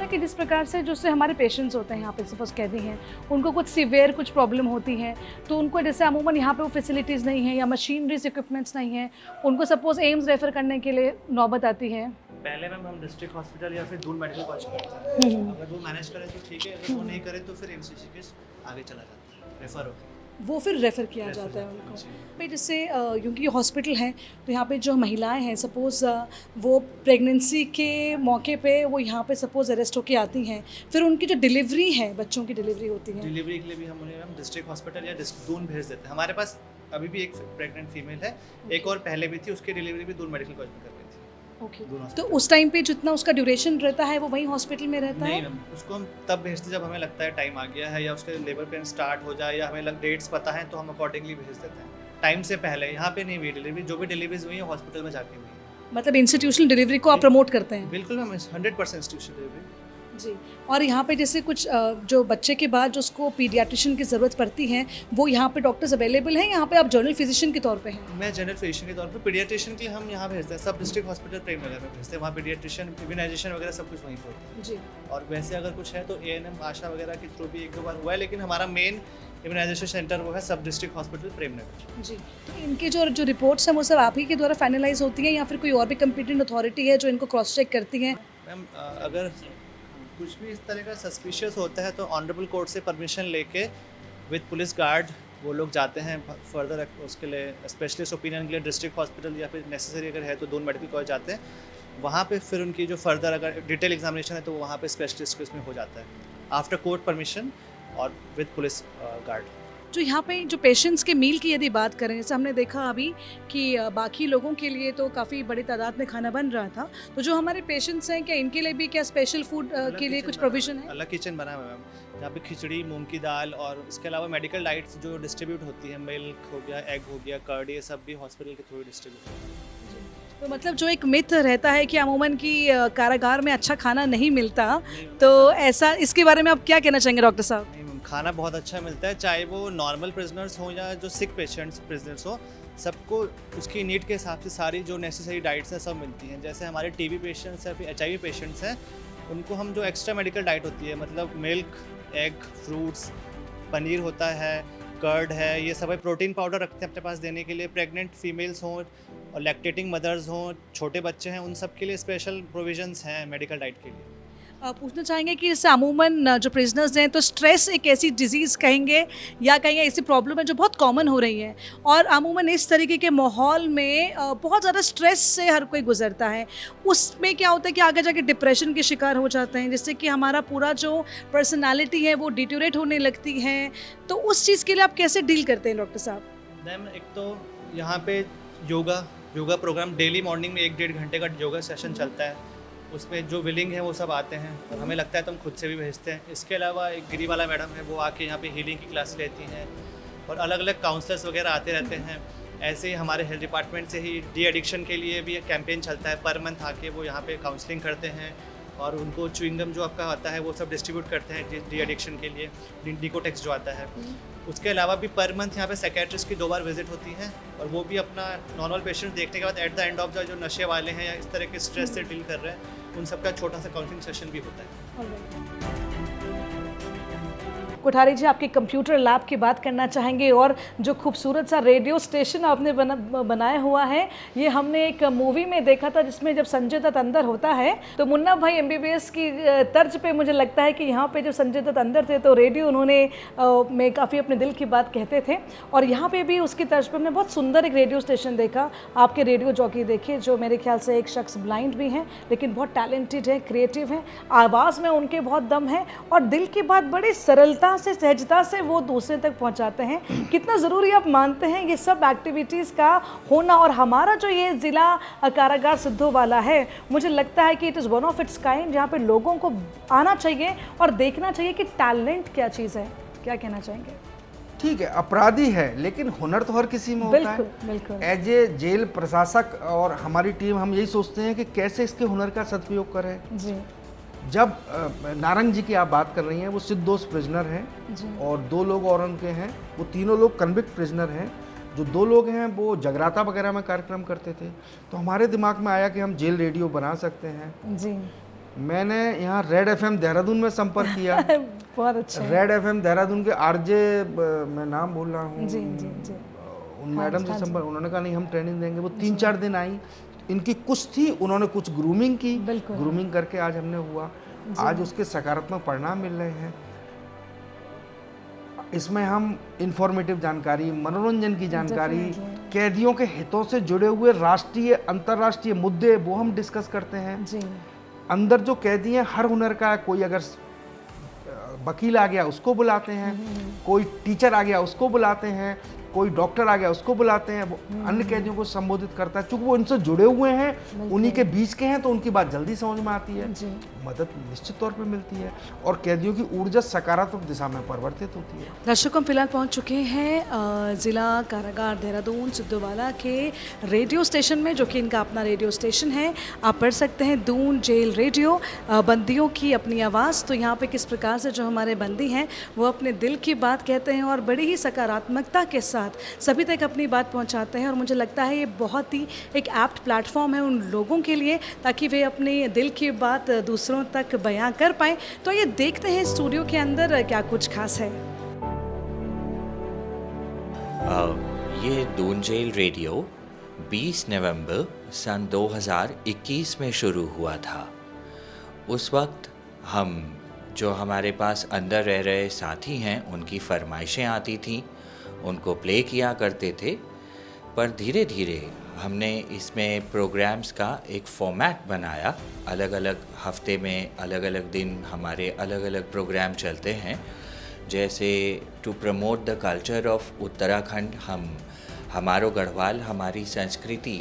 कि जिस प्रकार से जो से हमारे पेशेंट्स होते हैं यहाँ पे, सपोज कैदी हैं, उनको कुछ सीवियर कुछ प्रॉब्लम होती है, तो उनको जैसे अमूमन यहाँ पे वो फैसिलिटीज़ नहीं है या मशीनरीज इक्विपमेंट्स नहीं है, उनको सपोज एम्स रेफ़र करने के लिए नौबत आती है। पहले मैम हम डिस्ट्रिक्ट हॉस्पिटल या फिर दून मेडिकल कॉलेज करते हैं। अगर वो मैनेज करे तो ठीक है, अगर वो नहीं करे तो फिर एम्स ऋषिकेश आगे चला जाता है, रेफर हो, वो फिर रेफ़र किया जाता है उनको। भाई जैसे क्योंकि ये हॉस्पिटल है तो यहाँ पे जो महिलाएं हैं, सपोज़ वो प्रेगनेंसी के मौके पे वो यहाँ पे सपोज़ अरेस्ट होके आती हैं, फिर उनकी जो डिलीवरी है, बच्चों की डिलीवरी होती है, डिलीवरी के लिए भी हम उन्हें डिस्ट्रिक्ट हॉस्पिटल या दून भेज देते हैं। हमारे पास अभी भी एक प्रेग्नेंट फीमेल है, एक और पहले भी थी, उसकी डिलीवरी भी दून मेडिकल कॉलेज में कर रही थी। ओके। तो उस टाइम पे जितना उसका ड्यूरेशन रहता है वो वहीं हॉस्पिटल में रहता है? नहीं मैम, उसको हम तब भेजते जब हमें लगता है टाइम आ गया है या उसके लेबर पेन स्टार्ट हो जाए या हमें डेट्स पता है तो हम अकॉर्डिंगली भेज देते हैं। टाइम से पहले यहाँ पे नहीं हुई डिलीवरी, जो भी डिलीवरीज हुई है हॉस्पिटल में जाके हुई है। मतलब इंस्टीट्यूशनल डिलीवरी को आप प्रमोट करते हैं? बिल्कुल मैम, 100% इंस्टीट्यूशनल डिलीवरी जी। और यहाँ पे जैसे कुछ जो बच्चे के बाद जो उसको पीडियाट्रिशियन की ज़रूरत पड़ती है, वो यहाँ पे डॉक्टर्स अवेलेबल हैं? यहाँ पे आप जनरल फिजिशियन के तौर पे हैं? मैं जनरल फिजिशियन के तौर पे, पीडियाट्रिशियन के लिए हम यहाँ भेजते हैं, सब डिस्ट्रिक्ट हॉस्पिटल प्रेम नगर में भेजते हैं। वहाँ पीडियाट्रिशियन, इम्यूनाइजेशन वगैरह सब कुछ वहीं पर होता है जी। और वैसे अगर कुछ है तो ANM आशा वगैरह के थ्रू भी 1-2 बार हुआ है, लेकिन हमारा मेन इम्यूनाइजेशन सेंटर वो है सब डिस्ट्रिक्ट हॉस्पिटल प्रेम नगर। जी। तो इनके जो रिपोर्ट्स हैं वो सब आप ही के द्वारा फाइनलाइज होती हैं या फिर कोई और भी कम्पिटेंट अथॉरिटी है जो इनको क्रॉस चेक करती है? मैम अगर कुछ भी इस तरह का सस्पिशियस होता है तो ऑनरेबल कोर्ट से परमिशन लेके विद पुलिस गार्ड वो लोग जाते हैं फर्दर उसके लिए स्पेशलिस्ट ओपिनियन के लिए डिस्ट्रिक्ट हॉस्पिटल या फिर नेसेसरी अगर है तो दून मेडिकल कॉलेज जाते हैं। वहाँ पे फिर उनकी जो फर्दर अगर डिटेल एग्जामिनेशन है तो वहाँ पे स्पेशलिस्ट इसमें हो जाता है आफ्टर कोर्ट परमिशन और विद पुलिस गार्ड। जो यहाँ पे जो पेशेंट्स के मील की यदि बात करें, जैसे हमने देखा अभी कि बाकी लोगों के लिए तो काफ़ी बड़ी तादाद में खाना बन रहा था, तो जो हमारे पेशेंट्स हैं क्या इनके लिए भी क्या स्पेशल फूड के लिए कुछ प्रोविज़न है? अलग किचन बना हुआ है मैम, जहाँ पे खिचड़ी, मूंग की दाल और इसके अलावा मेडिकल डाइट्स जो डिस्ट्रीब्यूट होती है, मिल्क हो गया, एग हो गया, कर्ड, ये सब भी हॉस्पिटल के थ्रू डिस्ट्रीब्यूट होता है। तो मतलब जो एक मिथ रहता है कि अमूमन की कारागार में अच्छा खाना नहीं मिलता, तो ऐसा इसके बारे में आप क्या कहना चाहेंगे डॉक्टर साहब? नहीं मैम, खाना बहुत अच्छा मिलता है, चाहे वो नॉर्मल प्रिजनर्स हो या जो सिक पेशेंट्स प्रिजनर्स हो, सबको उसकी नीड के हिसाब से सारी जो नेसेसरी डाइट्स हैं सब मिलती हैं। जैसे हमारे TB पेशेंट्स या फिर HIV पेशेंट्स हैं, उनको हम जो एक्स्ट्रा मेडिकल डाइट होती है, मतलब मिल्क, एग, फ्रूट्स, पनीर होता है, कर्ड है, ये सब प्रोटीन पाउडर रखते हैं अपने पास देने के लिए। प्रेग्नेंट फीमेल्स हों और लैक्टेटिंग मदर्स हों, छोटे बच्चे हैं, उन सब के लिए स्पेशल प्रोविजंस हैं मेडिकल डाइट के लिए। पूछना चाहेंगे कि इससे अमूमन जो प्रिजनर्स हैं, तो स्ट्रेस एक ऐसी डिजीज़ कहेंगे या कहेंगे ऐसी प्रॉब्लम है जो बहुत कॉमन हो रही है, और अमूमन इस तरीके के माहौल में बहुत ज़्यादा स्ट्रेस से हर कोई गुजरता है। उसमें क्या होता है कि आगे जाके डिप्रेशन के शिकार हो जाते हैं, जिससे कि हमारा पूरा जो पर्सनालिटी है वो डिटोरेट होने लगती है। तो उस चीज़ के लिए आप कैसे डील करते हैं डॉक्टर साहब? मैम एक तो यहाँ पे योगा प्रोग्राम डेली मॉर्निंग में 1-1.5 घंटे का योगा सेशन चलता है, उसमें जो विलिंग है वो सब आते हैं और हमें लगता है तो हम खुद से भी भेजते हैं। इसके अलावा एक गिरीवाला मैडम है, वो आके यहाँ पे हीलिंग की क्लास लेती हैं और अलग अलग काउंसलर्स वगैरह आते रहते हैं। ऐसे ही हमारे हेल्थ डिपार्टमेंट से ही डी एडिक्शन के लिए भी एक कैंपेन चलता है, पर मंथ आके वो यहाँ पे काउंसलिंग करते हैं और उनको च्युइंगम जो आपका आता है वो सब डिस्ट्रीब्यूट करते हैं डी एडिक्शन के लिए, निकोटेक्स जो आता है। उसके अलावा भी पर मंथ यहाँ पे साइकियाट्रिस्ट की 2 बार विजिट होती हैं और वो भी अपना नॉर्मल पेशेंट देखने के बाद at the end of the जो नशे वाले हैं या इस तरह के स्ट्रेस से डील कर रहे हैं, उन सबका छोटा सा काउंसलिंग सेशन भी होता है। कोठारी जी, आपके कंप्यूटर लैब की बात करना चाहेंगे और जो खूबसूरत सा रेडियो स्टेशन आपने बनाया हुआ है, ये हमने एक मूवी में देखा था जिसमें जब संजय दत्त अंदर होता है तो मुन्ना भाई एमबीबीएस की तर्ज पे मुझे लगता है कि यहाँ पे जब संजय दत्त अंदर थे तो रेडियो उन्होंने में काफ़ी अपने दिल की बात कहते थे, और यहाँ पे भी उसकी तर्ज पे हमने बहुत सुंदर एक रेडियो स्टेशन देखा। आपके रेडियो जॉकी देखिए जो मेरे ख्याल से एक शख्स ब्लाइंड भी हैं लेकिन बहुत टैलेंटेड है, क्रिएटिव है, आवाज़ में उनके बहुत दम है और दिल की बात बड़ी सरलता से, सहजता से वो दूसरे तक पहुंचाते हैं। कितना ज़रूरी आप मानते हैं ये सब एक्टिविटीज़ का होना? और हमारा जो ये ज़िला कारागार सिद्धू वाला है, मुझे लगता है कि it is one of its kind, जहाँ पे लोगों को आना चाहिए और देखना चाहिए कि टैलेंट क्या चीज़ है। क्या कहना चाहेंगे? ठीक है, अपराधी है लेकिन हुनर तो हर किसी में होता है। बिल्कुल। एज ए जेल प्रशासक और हमारी टीम हम यही सोचते हैं कि कैसे इसके हुनर का सदुपयोग करें। जी। जब नारंग जी की आप बात कर रही हैं, वो सिर्दोष प्रिजनर हैं और 2 लोग और उनके हैं, वो तीनों लोग कन्विक्ट प्रिजनर हैं। जो 2 लोग हैं वो जगराता वगैरह में कार्यक्रम करते थे, तो हमारे दिमाग में आया कि हम जेल रेडियो बना सकते हैं। जी। मैंने यहाँ रेड एफएम देहरादून में संपर्क किया। बहुत अच्छा। रेड एफएम देहरादून के आरजे, मैं नाम भूल रहा हूँ, उन मैडम से संपर्क, उन्होंने कहा नहीं हम ट्रेनिंग देंगे। वो 3-4 दिन आई, इनकी कुछ थी, उन्होंने कुछ ग्रूमिंग की, ग्रूमिंग करके आज हमने हुआ, आज उसके सकारात्मक परिणाम मिल रहे हैं। इसमें हम इंफॉर्मेटिव जानकारी, मनोरंजन की जानकारी, कैदियों के हितों से जुड़े हुए राष्ट्रीय अंतर्राष्ट्रीय मुद्दे वो हम डिस्कस करते हैं। जी। अंदर जो कैदी हैं हर हुनर का, कोई अगर वकील आ गया उसको बुलाते हैं, कोई टीचर आ गया उसको बुलाते हैं, कोई डॉक्टर आ गया उसको बुलाते हैं, वो अन्य कैदियों को संबोधित करता है। चूंकि वो इनसे जुड़े हुए हैं, उन्हीं के बीच के हैं, तो उनकी बात जल्दी समझ में आती है, मदद निश्चित तौर पे मिलती है और कैदियों की ऊर्जा सकारात्मक दिशा में परिवर्तित होती है। दर्शक हम फिलहाल पहुंच चुके हैं ज़िला कारागार देहरादून सिद्धूवाला के रेडियो स्टेशन में, जो कि इनका अपना रेडियो स्टेशन है। आप पढ़ सकते हैं दून जेल रेडियो, बंदियों की अपनी आवाज़। तो यहाँ पे किस प्रकार से जो हमारे बंदी हैं वो अपने दिल की बात कहते हैं और बड़ी ही सकारात्मकता के साथ सभी तक अपनी बात पहुंचाते हैं। और मुझे लगता है ये बहुत ही एक एप्ट प्लेटफॉर्म है उन लोगों के लिए, ताकि वे अपने दिल की बात दूसरों तक बयां कर पाएँ। तो ये देखते हैं स्टूडियो के अंदर क्या कुछ खास है। ये दून जेल रेडियो 20 नवंबर सन 2021 में शुरू हुआ था। उस वक्त हम जो हमारे पास अंदर रह रहे साथी हैं उनकी फरमाइशें आती थीं, उनको प्ले किया करते थे। पर धीरे धीरे हमने इसमें प्रोग्राम्स का एक फॉर्मेट बनाया। अलग अलग हफ्ते में अलग अलग दिन हमारे अलग अलग प्रोग्राम चलते हैं। जैसे to promote the culture of Uttarakhand, हम हमारो गढ़वाल हमारी संस्कृति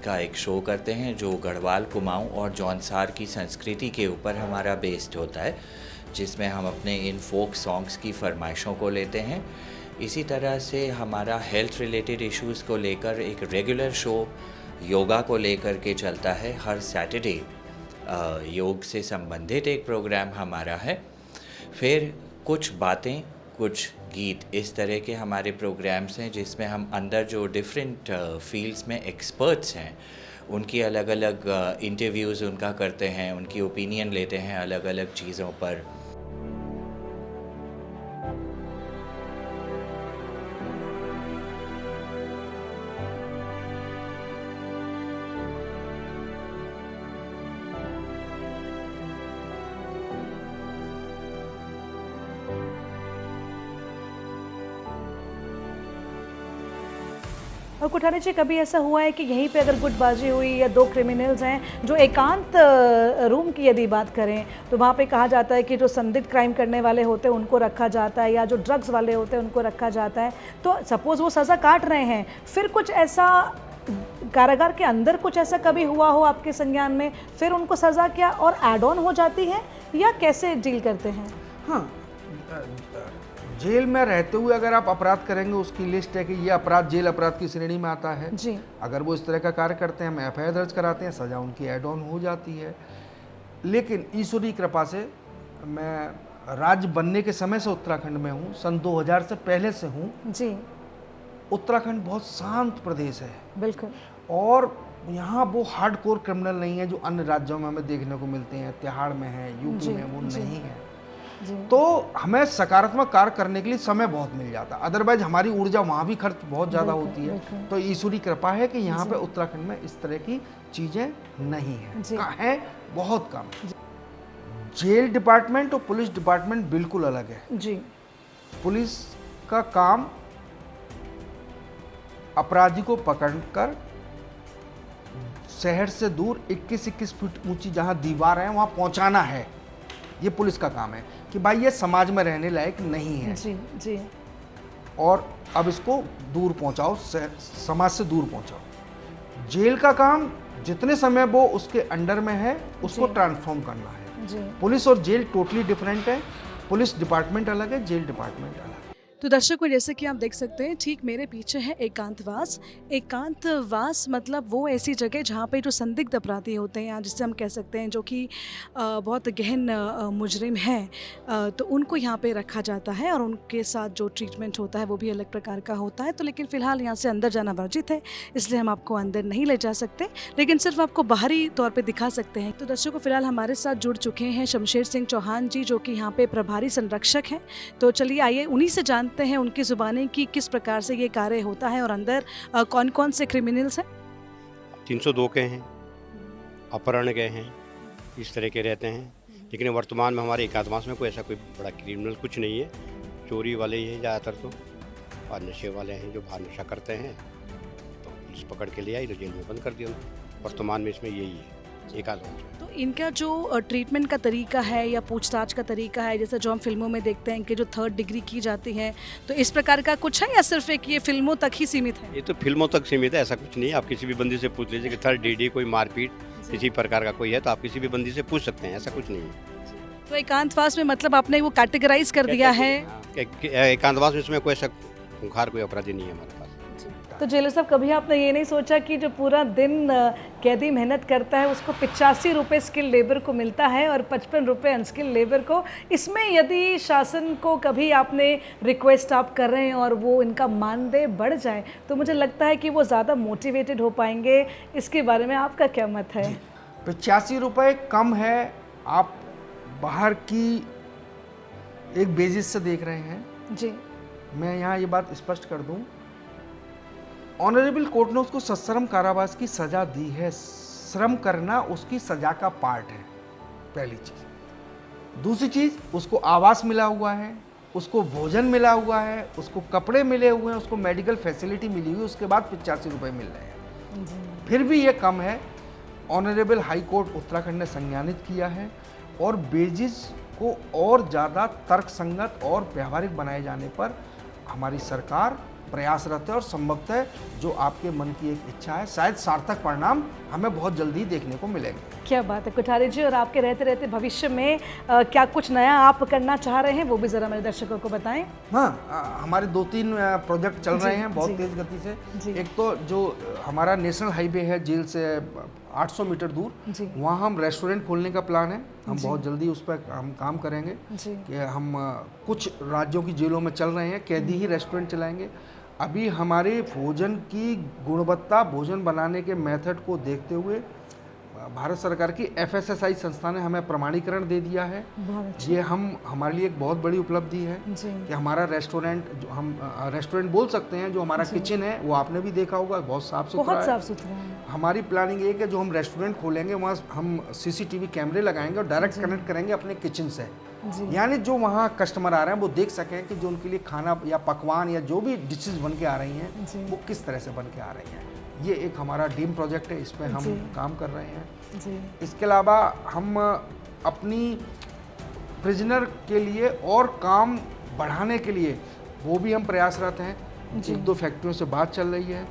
का एक शो करते हैं जो गढ़वाल, कुमाऊं और जौनसार की संस्कृति के ऊपर हमारा बेस्ड होता है, जिसमें हम अपने इन फोक सॉन्ग्स की फरमाइशों को लेते हैं। इसी तरह से हमारा हेल्थ रिलेटेड इश्यूज़ को लेकर एक रेगुलर शो योगा को लेकर के चलता है। हर सैटरडे योग से संबंधित एक प्रोग्राम हमारा है। फिर कुछ बातें, कुछ गीत, इस तरह के हमारे प्रोग्राम्स हैं जिसमें हम अंदर जो डिफरेंट फील्ड्स में एक्सपर्ट्स हैं उनकी अलग अलग इंटरव्यूज़ उनका करते हैं, उनकी ओपिनियन लेते हैं अलग अलग चीज़ों पर। और कोठारी जी, कभी ऐसा हुआ है कि यहीं पे अगर गुटबाजी हुई या 2 क्रिमिनल्स हैं जो एकांत रूम की यदि बात करें तो वहाँ पे कहा जाता है कि जो संदिग्ध क्राइम करने वाले होते हैं उनको रखा जाता है, या जो ड्रग्स वाले होते हैं उनको रखा जाता है। तो सपोज़ वो सज़ा काट रहे हैं, फिर कुछ ऐसा कारागार के अंदर कुछ ऐसा कभी हुआ हो आपके संज्ञान में, फिर उनको सज़ा क्या और एड ऑन हो जाती है या कैसे डील करते हैं? हाँ, जेल में रहते हुए अगर आप अपराध करेंगे उसकी लिस्ट है कि ये अपराध जेल अपराध की श्रेणी में आता है जी। अगर वो इस तरह का कार्य करते हैं, हम एफआईआर दर्ज कराते हैं, सज़ा उनकी ऐड ऑन हो जाती है। लेकिन ईश्वरीय कृपा से मैं राज्य बनने के समय से उत्तराखंड में हूँ, सन 2000 से पहले से हूँ जी। उत्तराखंड बहुत शांत प्रदेश है बिल्कुल, और यहाँ वो हार्डकोर क्रिमिनल नहीं है जो अन्य राज्यों में हमें देखने को मिलते हैं। तिहाड़ में है, यूपी में वो नहीं है। तो हमें सकारात्मक कार्य करने के लिए समय बहुत मिल जाता है। अदरवाइज हमारी ऊर्जा वहाँ भी खर्च बहुत ज़्यादा होती है। तो ईश्वरी कृपा है कि यहाँ पे उत्तराखंड में इस तरह की चीज़ें नहीं हैं, बहुत कम। जेल डिपार्टमेंट और पुलिस डिपार्टमेंट बिल्कुल अलग है जी। पुलिस का काम अपराधी को पकड़कर शहर से दूर 21-21 फीट ऊंची जहां दीवार है वहां पहुंचाना है। ये पुलिस का काम है कि भाई ये समाज में रहने लायक नहीं है जी जी। और अब इसको दूर पहुंचाओ, समाज से दूर पहुंचाओ। जेल का काम जितने समय वो उसके अंडर में है उसको ट्रांसफॉर्म करना है जी। पुलिस और जेल टोटली डिफरेंट है। पुलिस डिपार्टमेंट अलग है, जेल डिपार्टमेंट अलग है। तो दर्शकों, जैसे कि आप देख सकते हैं ठीक मेरे पीछे है एकांतवास। एकांतवास मतलब वो ऐसी जगह जहाँ पे जो संदिग्ध अपराधी होते हैं, या जिससे हम कह सकते हैं जो कि बहुत गहन मुजरिम हैं, तो उनको यहाँ पे रखा जाता है और उनके साथ जो ट्रीटमेंट होता है वो भी अलग प्रकार का होता है। तो लेकिन फ़िलहाल यहाँ से अंदर जाना वर्जित है, इसलिए हम आपको अंदर नहीं ले जा सकते, लेकिन सिर्फ आपको बाहरी तौर पर दिखा सकते हैं। तो दर्शकों, फिलहाल हमारे साथ जुड़ चुके हैं शमशेर सिंह चौहान जी, जो कि यहाँ पे प्रभारी संरक्षक हैं। तो चलिए आइए उन्हीं से जानते हैं उनकी जुबानी की किस प्रकार से ये कार्य होता है और अंदर कौन कौन से क्रिमिनल्स हैं। 302 के हैं, अपहरण गए हैं, इस तरह के रहते हैं। लेकिन वर्तमान में हमारे एकांतवास में कोई ऐसा कोई बड़ा क्रिमिनल कुछ नहीं है। चोरी वाले ही हैं ज़्यादातर, तो और नशे वाले हैं जो बाहर नशा करते हैं। तो पुलिस पकड़ के ले आई तो जेल में बंद कर दिया उनको। वर्तमान में इसमें यही है एकांतवास में। तो इनका जो ट्रीटमेंट का तरीका है या पूछताछ का तरीका है, जैसे जो हम फिल्मों में देखते हैं कि जो 3rd डिग्री की जाती है, तो इस प्रकार का कुछ है या सिर्फ एक ये फिल्मों तक ही सीमित है? ये तो फिल्मों तक सीमित है, ऐसा कुछ नहीं है। आप किसी भी बंदी से पूछ लीजिए कि 3rd डिग्री कोई मारपीट किसी प्रकार का कोई है तो आप किसी भी बंदी से पूछ सकते हैं, ऐसा कुछ नहीं है। तो एकांतवास में मतलब आपने वो कैटेगराइज कर दिया है? एकांतवास में इसमें कोई ऐसा खूंखार कोई अपराधी नहीं है हमारे पास। तो जेलर साहब, कभी आपने ये नहीं सोचा कि जो पूरा दिन कैदी मेहनत करता है उसको 85 रुपये स्किल लेबर को मिलता है और 55 रुपये अनस्किल लेबर को, इसमें यदि शासन को कभी आपने रिक्वेस्ट आप कर रहे हैं और वो इनका मानदेय बढ़ जाए तो मुझे लगता है कि वो ज़्यादा मोटिवेटेड हो पाएंगे। इसके बारे में आपका क्या मत है? 85 रुपये कम है, आप बाहर की एक बेसिस से देख रहे हैं जी। मैं यहाँ ये बात स्पष्ट कर दूँ, ऑनरेबल कोर्ट ने उसको सश्रम कारावास की सज़ा दी है। श्रम करना उसकी सज़ा का पार्ट है, पहली चीज़। दूसरी चीज़, उसको आवास मिला हुआ है, उसको भोजन मिला हुआ है, उसको कपड़े मिले हुए हैं, उसको मेडिकल फैसिलिटी मिली हुई है, उसके बाद 85 रुपये मिल रहे हैं। फिर भी ये कम है। ऑनरेबल हाई कोर्ट उत्तराखंड ने संज्ञानित किया है और बेजिस को और ज़्यादा तर्कसंगत और व्यावहारिक बनाए जाने पर हमारी सरकार प्रयासरत है और संभवतः जो आपके मन की एक इच्छा है, शायद सार्थक परिणाम हमें बहुत जल्दी देखने को मिलेंगे। क्या बात है कुठारी जी, और आपके रहते रहते भविष्य में क्या कुछ नया आप करना चाह रहे हैं वो भी ज़रा मेरे दर्शकों को बताएं। हाँ, हमारे 2-3 प्रोजेक्ट चल रहे हैं बहुत तेज़ गति से। एक तो जो हमारा नेशनल हाईवे है जेल से 800 मीटर दूर, वहाँ हम रेस्टोरेंट खोलने का प्लान है। हम बहुत जल्दी उस पर हम काम करेंगे कि हम कुछ राज्यों की जेलों में चल रहे हैं, कैदी ही रेस्टोरेंट चलाएंगे। अभी हमारे भोजन की गुणवत्ता, भोजन बनाने के मेथड को देखते हुए भारत सरकार की FSSAI संस्था ने हमें प्रमाणीकरण दे दिया है। ये हमारे लिए एक बहुत बड़ी उपलब्धि है कि हमारा रेस्टोरेंट, जो हम रेस्टोरेंट बोल सकते हैं, जो हमारा किचन है वो आपने भी देखा होगा, बहुत साफ सुथरा है। हमारी प्लानिंग ये है कि जो हम रेस्टोरेंट खोलेंगे वहाँ हम CCTV कैमरे लगाएंगे और डायरेक्ट कनेक्ट करेंगे अपने किचन से, यानी जो वहाँ कस्टमर आ रहे हैं वो देख सकें कि जो उनके लिए खाना या पकवान या जो भी डिशेज बन के आ रही हैं वो किस तरह से बन के आ रही हैं। ये एक हमारा ड्रीम प्रोजेक्ट है, इस पर हम काम कर रहे हैं। इसके अलावा हम अपनी प्रिजनर के लिए और काम बढ़ाने के लिए वो भी हम प्रयासरत हैं। 1-2 फैक्ट्रियों से बात चल रही है,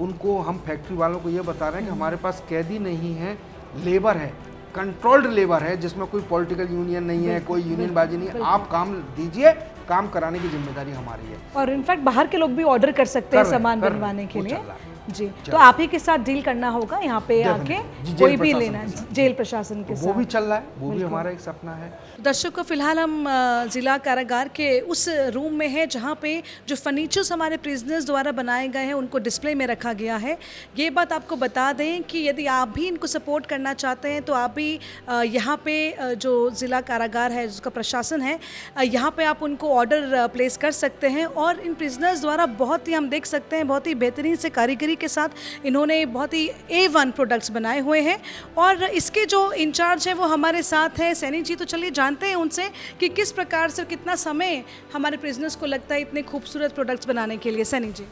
उनको हम फैक्ट्री वालों को ये बता रहे हैं कि हमारे पास कैदी नहीं है, लेबर है, कंट्रोल्ड लेबर है, जिसमें कोई पॉलिटिकल यूनियन नहीं है, कोई यूनियन बाजी नहीं है। आप काम दीजिए, काम कराने की जिम्मेदारी हमारी है। और इनफैक्ट बाहर के लोग भी ऑर्डर कर सकते हैं सामान बनवाने के लिए। जी, तो आप ही के साथ डील करना होगा यहाँ पे आके, जी, जेल कोई भी प्रशासन लेना के है साथ। जेल प्रशासन के साथ। वो भी चल रहा है, वो भी बिल्कुल। हमारा एक सपना है। दर्शकों, फिलहाल हम ज़िला कारागार के उस रूम में हैं जहाँ पे जो फर्नीचर्स हमारे प्रिजनर्स द्वारा बनाए गए हैं उनको डिस्प्ले में रखा गया है। ये बात आपको बता दें कि यदि आप भी इनको सपोर्ट करना चाहते हैं तो आप भी यहाँ पे जो ज़िला कारागार है, जिसका प्रशासन है, यहाँ पे आप उनको ऑर्डर प्लेस कर सकते हैं। और इन प्रिजनर्स द्वारा बहुत ही, हम देख सकते हैं, बहुत ही बेहतरीन से कारीगरी के साथ इन्होंने बहुत ही A1 प्रोडक्ट्स बनाए हुए हैं। और इसके जो इंचार्ज है वो हमारे साथ हैं, सैनी जी। तो चलिए जानते हैं उनसे कि किस प्रकार से, कितना समय हमारे प्रिजनर्स को लगता है इतने खूबसूरत प्रोडक्ट्स बनाने के लिए। सैनी जी,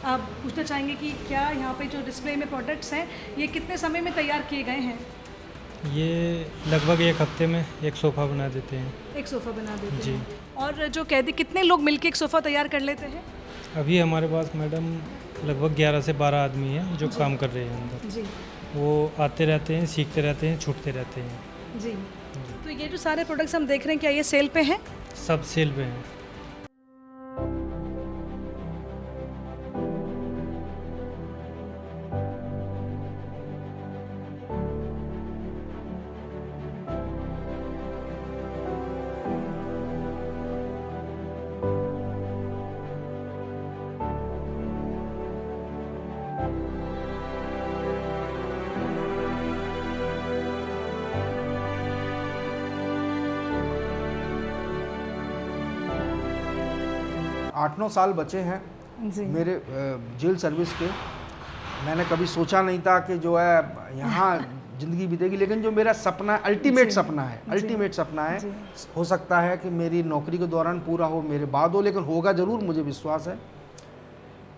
आप पूछना चाहेंगे कि क्या यहाँ पे जो डिस्प्ले में प्रोडक्ट्स हैं ये कितने समय में तैयार किए गए हैं? ये लगभग 1 हफ्ते में एक सोफ़ा बना देते हैं। एक सोफ़ा बना देते जी। हैं। और जो कैदी कितने लोग मिलके एक सोफ़ा तैयार कर लेते हैं? अभी हमारे पास मैडम लगभग 11 से 12 आदमी हैं जो काम कर रहे हैं अंदर। जी वो आते रहते हैं, सीखते रहते हैं, छूटते रहते हैं। जी। तो ये जो सारे प्रोडक्ट्स हम देख रहे हैं, क्या ये सेल पे हैं? सब सेल पे हैं। आठ 9 साल बचे हैं जी। मेरे जेल सर्विस के। मैंने कभी सोचा नहीं था कि जो है यहाँ ज़िंदगी बीतेगी, लेकिन जो मेरा सपना है, अल्टीमेट सपना है, अल्टीमेट सपना है, हो सकता है कि मेरी नौकरी के दौरान पूरा हो, मेरे बाद हो, लेकिन होगा ज़रूर। मुझे विश्वास है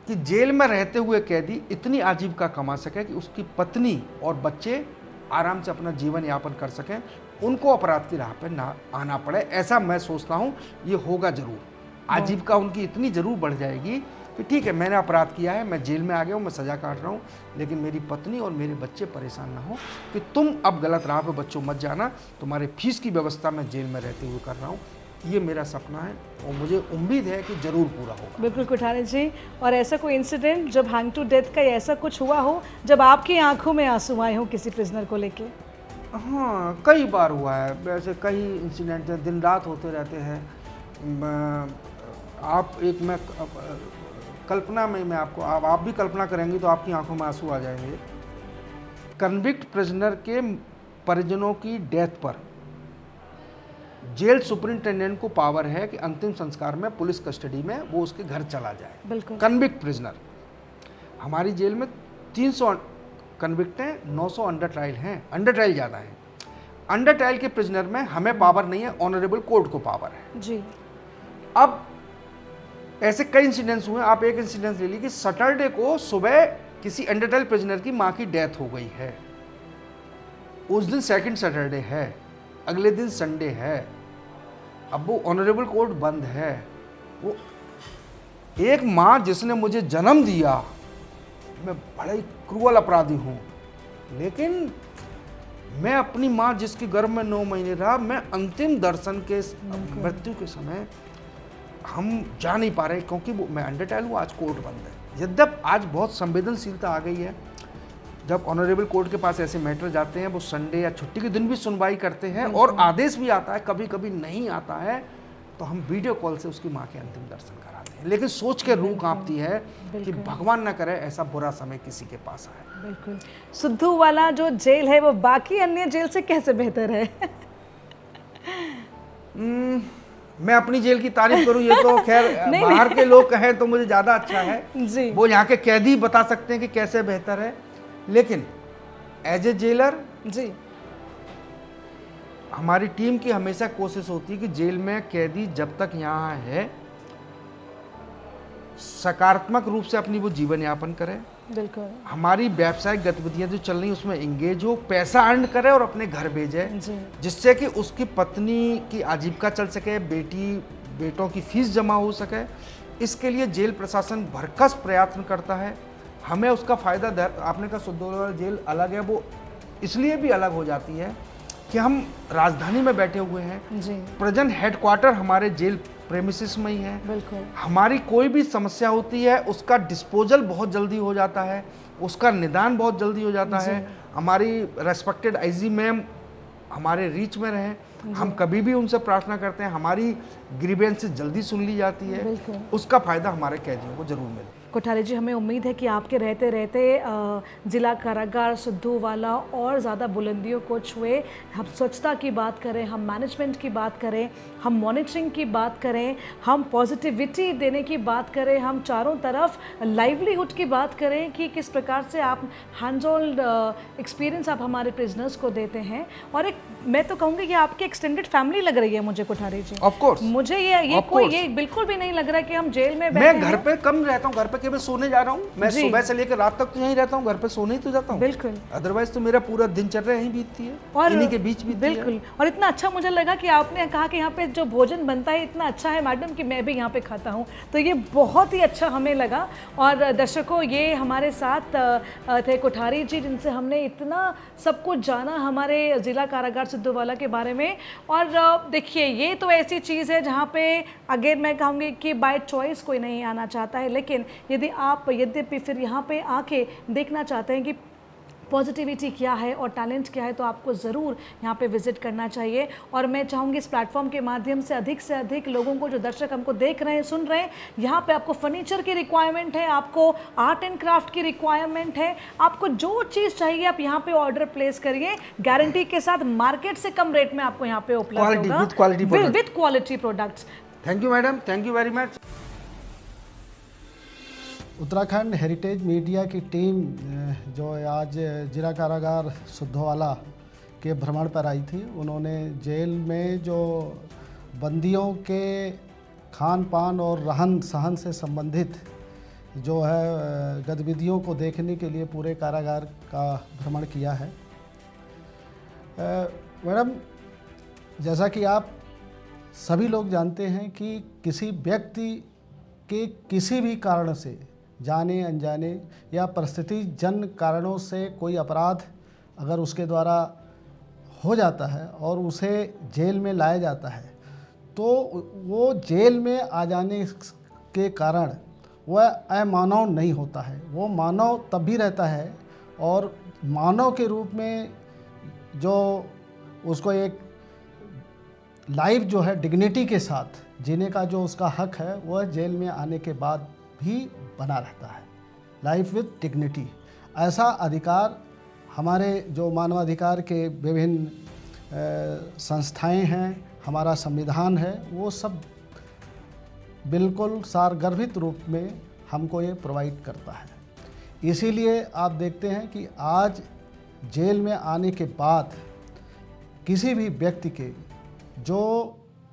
कि जेल में रहते हुए कैदी इतनी आजीविका कमा सके कि उसकी पत्नी और बच्चे आराम से अपना जीवन यापन कर सकें, उनको अपराध की राह पर ना आना पड़े। ऐसा मैं सोचता हूँ, ये होगा ज़रूर। आजीविका उनकी इतनी ज़रूर बढ़ जाएगी कि ठीक है, मैंने अपराध किया है, मैं जेल में आ गया हूँ, मैं सज़ा काट रहा हूँ, लेकिन मेरी पत्नी और मेरे बच्चे परेशान ना हो कि तुम अब गलत राह पे बच्चों मत जाना, तुम्हारे फीस की व्यवस्था मैं जेल में रहते हुए कर रहा हूँ। ये मेरा सपना है और मुझे उम्मीद है कि ज़रूर पूरा होगा। बिल्कुल कुठारे जी। और ऐसा कोई इंसिडेंट जब हैंग टू डेथ का ऐसा कुछ हुआ हो जब आपकी आंखों में आंसू आए हो किसी प्रिजनर को लेके? हाँ, कई बार हुआ है। वैसे कई इंसिडेंट हैं, दिन रात होते रहते हैं। मैं कल्पना में मैं आपको, आप भी कल्पना करेंगी तो आपकी आंखों में आंसू आ जाएंगे। कन्विक्ट प्रिजनर के परिजनों की डेथ पर जेल सुपरिंटेंडेंट को पावर है कि अंतिम संस्कार में पुलिस कस्टडी में वो उसके घर चला जाए। बिल्कुल। कन्विक्ट प्रिजनर, हमारी जेल में 300 कन्विक्ट हैं, 900 अंडर ट्रायल हैं। अंडर ट्रायल ज़्यादा हैं। अंडर ट्रायल के प्रिजनर में हमें पावर नहीं है, ऑनरेबल कोर्ट को पावर है जी। अब ऐसे कई इंसिडेंट्स हुए। आप एक इंसिडेंस ले लीजिए कि सैटरडे को सुबह किसी अंडर ट्रायल प्रिजनर की माँ की डेथ हो गई है। उस दिन सेकंड सैटरडे है, अगले दिन संडे है। अब वो ऑनरेबल कोर्ट बंद है। वो एक माँ जिसने मुझे जन्म दिया, मैं बड़ा ही क्रूअल अपराधी हूँ, लेकिन मैं अपनी माँ जिसके गर्भ में 9 महीने रहा, मैं अंतिम दर्शन के मृत्यु के समय हम जा नहीं पा रहे क्योंकि वो मैं अंडर ट्रायल हूँ, आज कोर्ट बंद है। यद्यप आज बहुत संवेदनशीलता आ गई है, जब ऑनरेबल कोर्ट के पास ऐसे मैटर जाते हैं वो संडे या छुट्टी के दिन भी सुनवाई करते हैं और आदेश भी आता है, कभी कभी नहीं आता है तो हम वीडियो कॉल से उसकी माँ के अंतिम दर्शन कराते हैं। लेकिन सोच के रूह कांपती है कि भगवान ना करे ऐसा बुरा समय किसी के पास आए। बिल्कुल। सिद्धू वाला जो जेल है वो बाकी अन्य जेल से कैसे बेहतर है? मैं अपनी जेल की तारीफ करूं ये तो खैर बाहर के लोग कहें तो मुझे ज़्यादा अच्छा है जी। वो यहाँ के कैदी बता सकते हैं कि कैसे बेहतर है। लेकिन एज ए जेलर जी, हमारी टीम की हमेशा कोशिश होती है कि जेल में कैदी जब तक यहाँ है सकारात्मक रूप से अपनी वो जीवन यापन करे। बिल्कुल। हमारी व्यावसायिक गतिविधियां जो चल रही हैं उसमें इंगेज हो, पैसा अर्न करे और अपने घर भेजे, जिससे कि उसकी पत्नी की आजीविका चल सके, बेटों की फीस जमा हो सके। इसके लिए जेल प्रशासन भरकस प्रयत्न करता है। हमें उसका फ़ायदा आपने कहा सिद्धू जेल अलग है, वो इसलिए भी अलग हो जाती है कि हम राजधानी में बैठे हुए हैं। जी। प्रेजेंट हेडक्वार्टर हमारे जेल प्रेमिसिस में ही है। बिल्कुल। हमारी कोई भी समस्या होती है उसका डिस्पोजल बहुत जल्दी हो जाता है, उसका निदान बहुत जल्दी हो जाता है। हमारी रेस्पेक्टेड आईजी मैम हमारे रीच में रहें, हम कभी भी उनसे प्रार्थना करते हैं, हमारी ग्रीवेंसेस जल्दी सुन ली जाती है, उसका फ़ायदा हमारे कैदियों को ज़रूर मिले। कोठारी जी, हमें उम्मीद है कि आपके रहते रहते ज़िला कारागार सिद्धूवाला और ज़्यादा बुलंदियों को छुए। हम स्वच्छता की बात करें, हम मैनेजमेंट की बात करें, हम मॉनिटरिंग की बात करें, हम पॉजिटिविटी देने की बात करें, हम चारों तरफ लाइवलीहुड की बात करें कि किस प्रकार से आप हैंड्स ऑन एक्सपीरियंस आप हमारे प्रिजनर्स को देते हैं। और एक मैं तो कहूँगी कि आपकी एक्सटेंडेड फैमिली लग रही है मुझे कोठारी जी। ऑफ कोर्स मुझे ये बिल्कुल भी नहीं लग रहा कि हम जेल में बैठे मैं घर पे कम रहता हूँ, घर पे केवल सोने जा रहा हूँ। मैं सुबह से लेकर रात तक तो यहीं रहता हूँ, घर पे सोने ही तो जाता हूँ। बिल्कुल। अदरवाइज तो मेरा पूरा दिनचर्या यहीं बीतती है और इन्हीं के बीच बीतती है। बिल्कुल। और इतना अच्छा मुझे लगा कि आपने कहा कि यहाँ पे जो भोजन बनता है इतना अच्छा है मैडम कि मैं भी यहाँ पे खाता हूँ, तो ये बहुत ही अच्छा हमें लगा। और दर्शकों, ये हमारे साथ थे कोठारी जी, जिनसे हमने इतना सब कुछ जाना हमारे ज़िला कारागार सिद्धूवाला के बारे में। और देखिए, ये तो ऐसी चीज़ है जहाँ पे अगेन मैं कहूँगी कि बाय चॉइस कोई नहीं आना चाहता है, लेकिन यद्यपि फिर यहाँ पे आके देखना चाहते हैं कि पॉजिटिविटी क्या है और टैलेंट क्या है, तो आपको ज़रूर यहाँ पे विज़िट करना चाहिए। और मैं चाहूँगी इस प्लेटफॉर्म के माध्यम से अधिक लोगों को, जो दर्शक हमको देख रहे हैं, सुन रहे हैं, यहाँ पे आपको फर्नीचर की रिक्वायरमेंट है, आपको आर्ट एंड क्राफ्ट की रिक्वायरमेंट है, आपको जो चीज़ चाहिए आप यहाँ पे ऑर्डर प्लेस करिए, गारंटी के साथ मार्केट से कम रेट में आपको यहाँ पे उपलब्ध होगा with quality products. Thank you madam, thank you very much. Uttarakhand heritage media की टीम जो आज जिला कारागार सिद्धूवाला के भ्रमण पर आई थी, उन्होंने जेल में जो बंदियों के खान पान और रहन सहन से संबंधित जो है गतिविधियों को देखने के लिए पूरे कारागार का भ्रमण किया है। मैडम, जैसा कि आप सभी लोग जानते हैं कि किसी व्यक्ति के किसी भी कारण से, जाने अनजाने या परिस्थिति जन कारणों से कोई अपराध अगर उसके द्वारा हो जाता है और उसे जेल में लाया जाता है, तो वो जेल में आ जाने के कारण वह अमानव नहीं होता है। वो मानव तब भी रहता है और मानव के रूप में जो उसको एक लाइफ जो है डिग्निटी के साथ जीने का जो उसका हक है, वह जेल में आने के बाद भी बना रहता है। लाइफ विद डिग्निटी, ऐसा अधिकार हमारे जो मानवाधिकार के विभिन्न संस्थाएं हैं, हमारा संविधान है, वो सब बिल्कुल सारगर्भित रूप में हमको ये प्रोवाइड करता है। इसीलिए आप देखते हैं कि आज जेल में आने के बाद किसी भी व्यक्ति के जो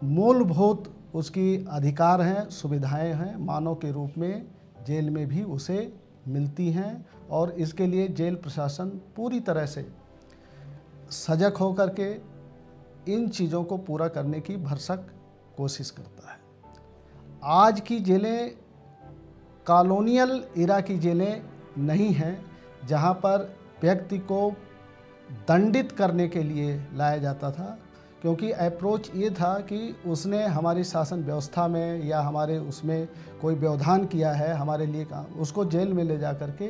मूलभूत उसकी अधिकार हैं, सुविधाएं हैं, मानव के रूप में जेल में भी उसे मिलती हैं। और इसके लिए जेल प्रशासन पूरी तरह से सजग होकर के इन चीज़ों को पूरा करने की भरसक कोशिश करता है। आज की जेलें कॉलोनियल इरा की जेलें नहीं हैं, जहां पर व्यक्ति को दंडित करने के लिए लाया जाता था, क्योंकि अप्रोच ये था कि उसने हमारी शासन व्यवस्था में या हमारे उसमें कोई व्यवधान किया है हमारे लिए, उसको जेल में ले जा कर के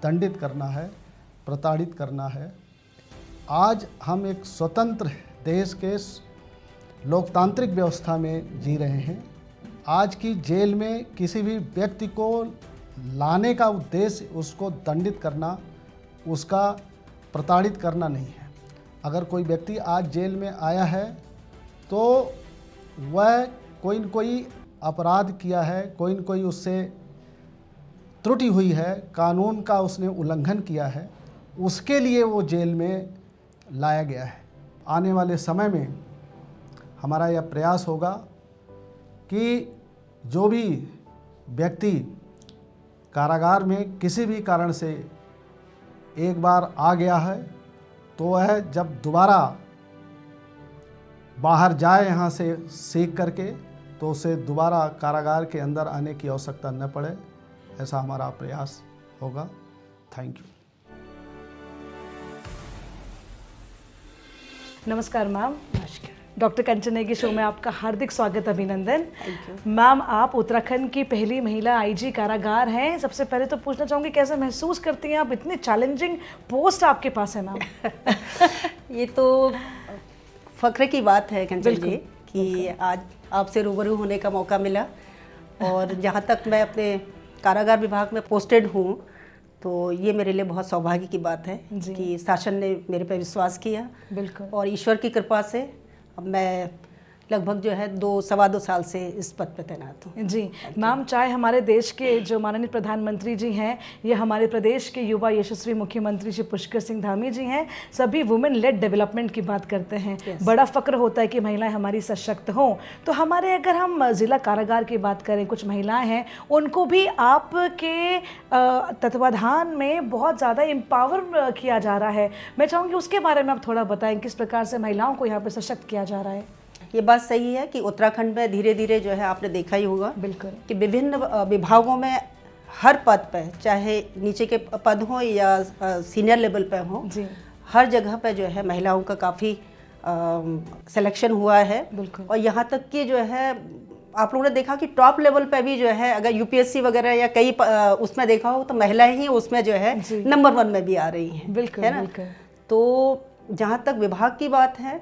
दंडित करना है, प्रताड़ित करना है। आज हम एक स्वतंत्र देश के लोकतांत्रिक व्यवस्था में जी रहे हैं। आज की जेल में किसी भी व्यक्ति को लाने का उद्देश्य उसको दंडित करना, उसका प्रताड़ित करना नहीं है। अगर कोई व्यक्ति आज जेल में आया है तो वह कोई न कोई अपराध किया है, कोई न कोई उससे त्रुटि हुई है, कानून का उसने उल्लंघन किया है, उसके लिए वो जेल में लाया गया है। आने वाले समय में हमारा यह प्रयास होगा कि जो भी व्यक्ति कारागार में किसी भी कारण से एक बार आ गया है, तो वह जब दोबारा बाहर जाए यहाँ से सीख करके, तो उसे दोबारा कारागार के अंदर आने की आवश्यकता न पड़े, ऐसा हमारा प्रयास होगा। Thank you. नमस्कार ma'am. Doctor Kanchan Negi show में आपका हार्दिक स्वागत, अभिनंदन। मैम, आप उत्तराखंड की पहली महिला आईजी कारागार हैं। सबसे पहले तो पूछना चाहूँगी कैसे महसूस करती हैं आप, इतनी चैलेंजिंग पोस्ट आपके पास है मैम। ये तो फ़ख्र की बात है कंचन जी कि आज आपसे रूबरू होने का मौका मिला। और जहाँ तक मैं अपने कारागार विभाग में पोस्टेड हूँ तो ये मेरे लिए बहुत सौभाग्य की बात है कि शासन ने मेरे पे विश्वास किया। बिल्कुल। और ईश्वर की कृपा से अब मैं लगभग जो है 2-2.25 साल से इस पद पर तैनात हूँ। जी मैम, चाहे हमारे देश के जो माननीय प्रधानमंत्री जी हैं या हमारे प्रदेश के युवा यशस्वी मुख्यमंत्री श्री पुष्कर सिंह धामी जी हैं, सभी वुमेन लेड डेवलपमेंट की बात करते हैं। बड़ा फ़क्र होता है कि महिलाएं हमारी सशक्त हों। तो हमारे अगर हम ज़िला कारागार की बात करें, कुछ महिलाएं हैं, उनको भी आपके तत्वाधान में बहुत ज़्यादा एम्पावर किया जा रहा है। मैं चाहूँगी उसके बारे में आप थोड़ा बताएं, किस प्रकार से महिलाओं को यहाँ पर सशक्त किया जा रहा है। ये बात सही है कि उत्तराखंड में धीरे धीरे जो है आपने देखा ही होगा बिल्कुल कि विभिन्न विभागों में हर पद पर, चाहे नीचे के पद हों या सीनियर लेवल पे हों, हर जगह पे जो है महिलाओं का काफ़ी सिलेक्शन हुआ है। और यहाँ तक कि जो है आप लोगों ने देखा कि टॉप लेवल पे भी जो है, अगर यूपीएससी वगैरह या कई उसमें देखा हो तो महिलाएं ही उसमें जो है नंबर 1 में भी आ रही हैं। बिल्कुल, है ना? तो जहाँ तक विभाग की बात है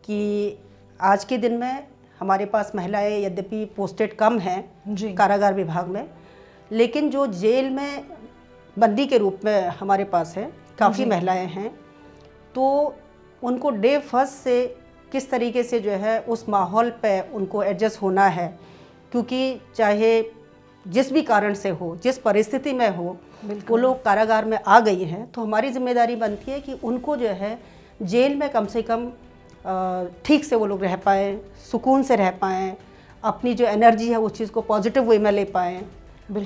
कि आज के दिन में हमारे पास महिलाएं यद्यपि पोस्टेड कम हैं कारागार विभाग में, लेकिन जो जेल में बंदी के रूप में हमारे पास है काफ़ी महिलाएं हैं। तो उनको डे फर्स्ट से किस तरीके से जो है उस माहौल पे उनको एडजस्ट होना है, क्योंकि चाहे जिस भी कारण से हो, जिस परिस्थिति में हो, वो लोग कारागार में आ गई हैं, तो हमारी जिम्मेदारी बनती है कि उनको जो है जेल में कम से कम ठीक से वो लोग रह पाएँ, सुकून से रह पाएँ, अपनी जो एनर्जी है उस चीज़ को पॉजिटिव वे में ले पाएँ,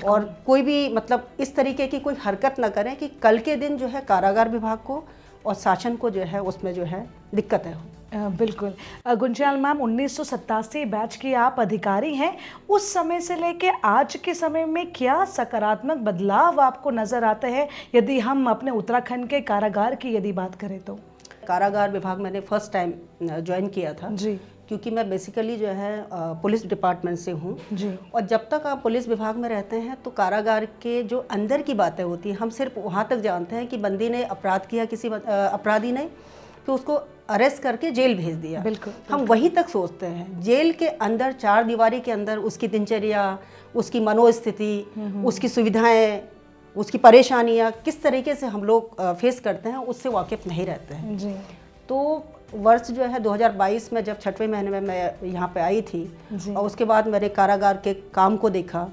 और कोई भी मतलब इस तरीके की कोई हरकत ना करें कि कल के दिन जो है कारागार विभाग को और शासन को जो है उसमें जो है दिक्कतें हो। बिल्कुल। गुंजियाल मैम, 1987 बैच की आप अधिकारी हैं। उस समय से लेके आज के समय में क्या सकारात्मक बदलाव आपको नज़र आते हैं, यदि हम अपने उत्तराखंड के कारागार की यदि बात करें तो? कारागार विभाग मैंने फर्स्ट टाइम ज्वाइन किया था जी, क्योंकि मैं बेसिकली जो है पुलिस डिपार्टमेंट से हूँ जी। और जब तक आप पुलिस विभाग में रहते हैं तो कारागार के जो अंदर की बातें होती हैं, हम सिर्फ वहाँ तक जानते हैं कि बंदी ने अपराध किया, किसी अपराधी ने, तो उसको अरेस्ट करके जेल भेज दिया। बिल्कुल, हम वहीं तक सोचते हैं। जेल के अंदर 4 दीवारी के अंदर उसकी दिनचर्या, उसकी मनोस्थिति, उसकी सुविधाएं, उसकी परेशानियां किस तरीके से हम लोग फेस करते हैं उससे वाकिफ़ नहीं रहते हैं जी। तो वर्ष जो है 2022 में जब 6वें महीने में मैं यहाँ पे आई थी और उसके बाद मेरे कारागार के काम को देखा,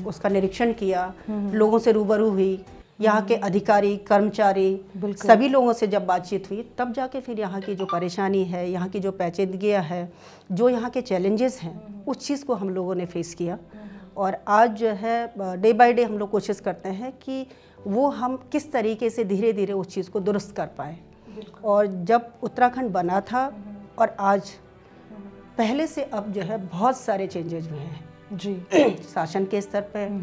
उसका निरीक्षण किया, लोगों से रूबरू हुई, यहाँ के अधिकारी, कर्मचारी, सभी लोगों से जब बातचीत हुई, तब जाके फिर यहाँ की जो परेशानी है, यहाँ की जो पेचीदगियाँ है, जो यहाँ के चैलेंजेस हैं, उस चीज़ को हम लोगों ने फेस किया। और आज जो है डे बाय डे हम लोग कोशिश करते हैं कि वो हम किस तरीके से धीरे धीरे उस चीज़ को दुरुस्त कर पाएँ। और जब उत्तराखंड बना था और आज पहले से अब जो है बहुत सारे चेंजेज हुए हैं जी। शासन के स्तर पर,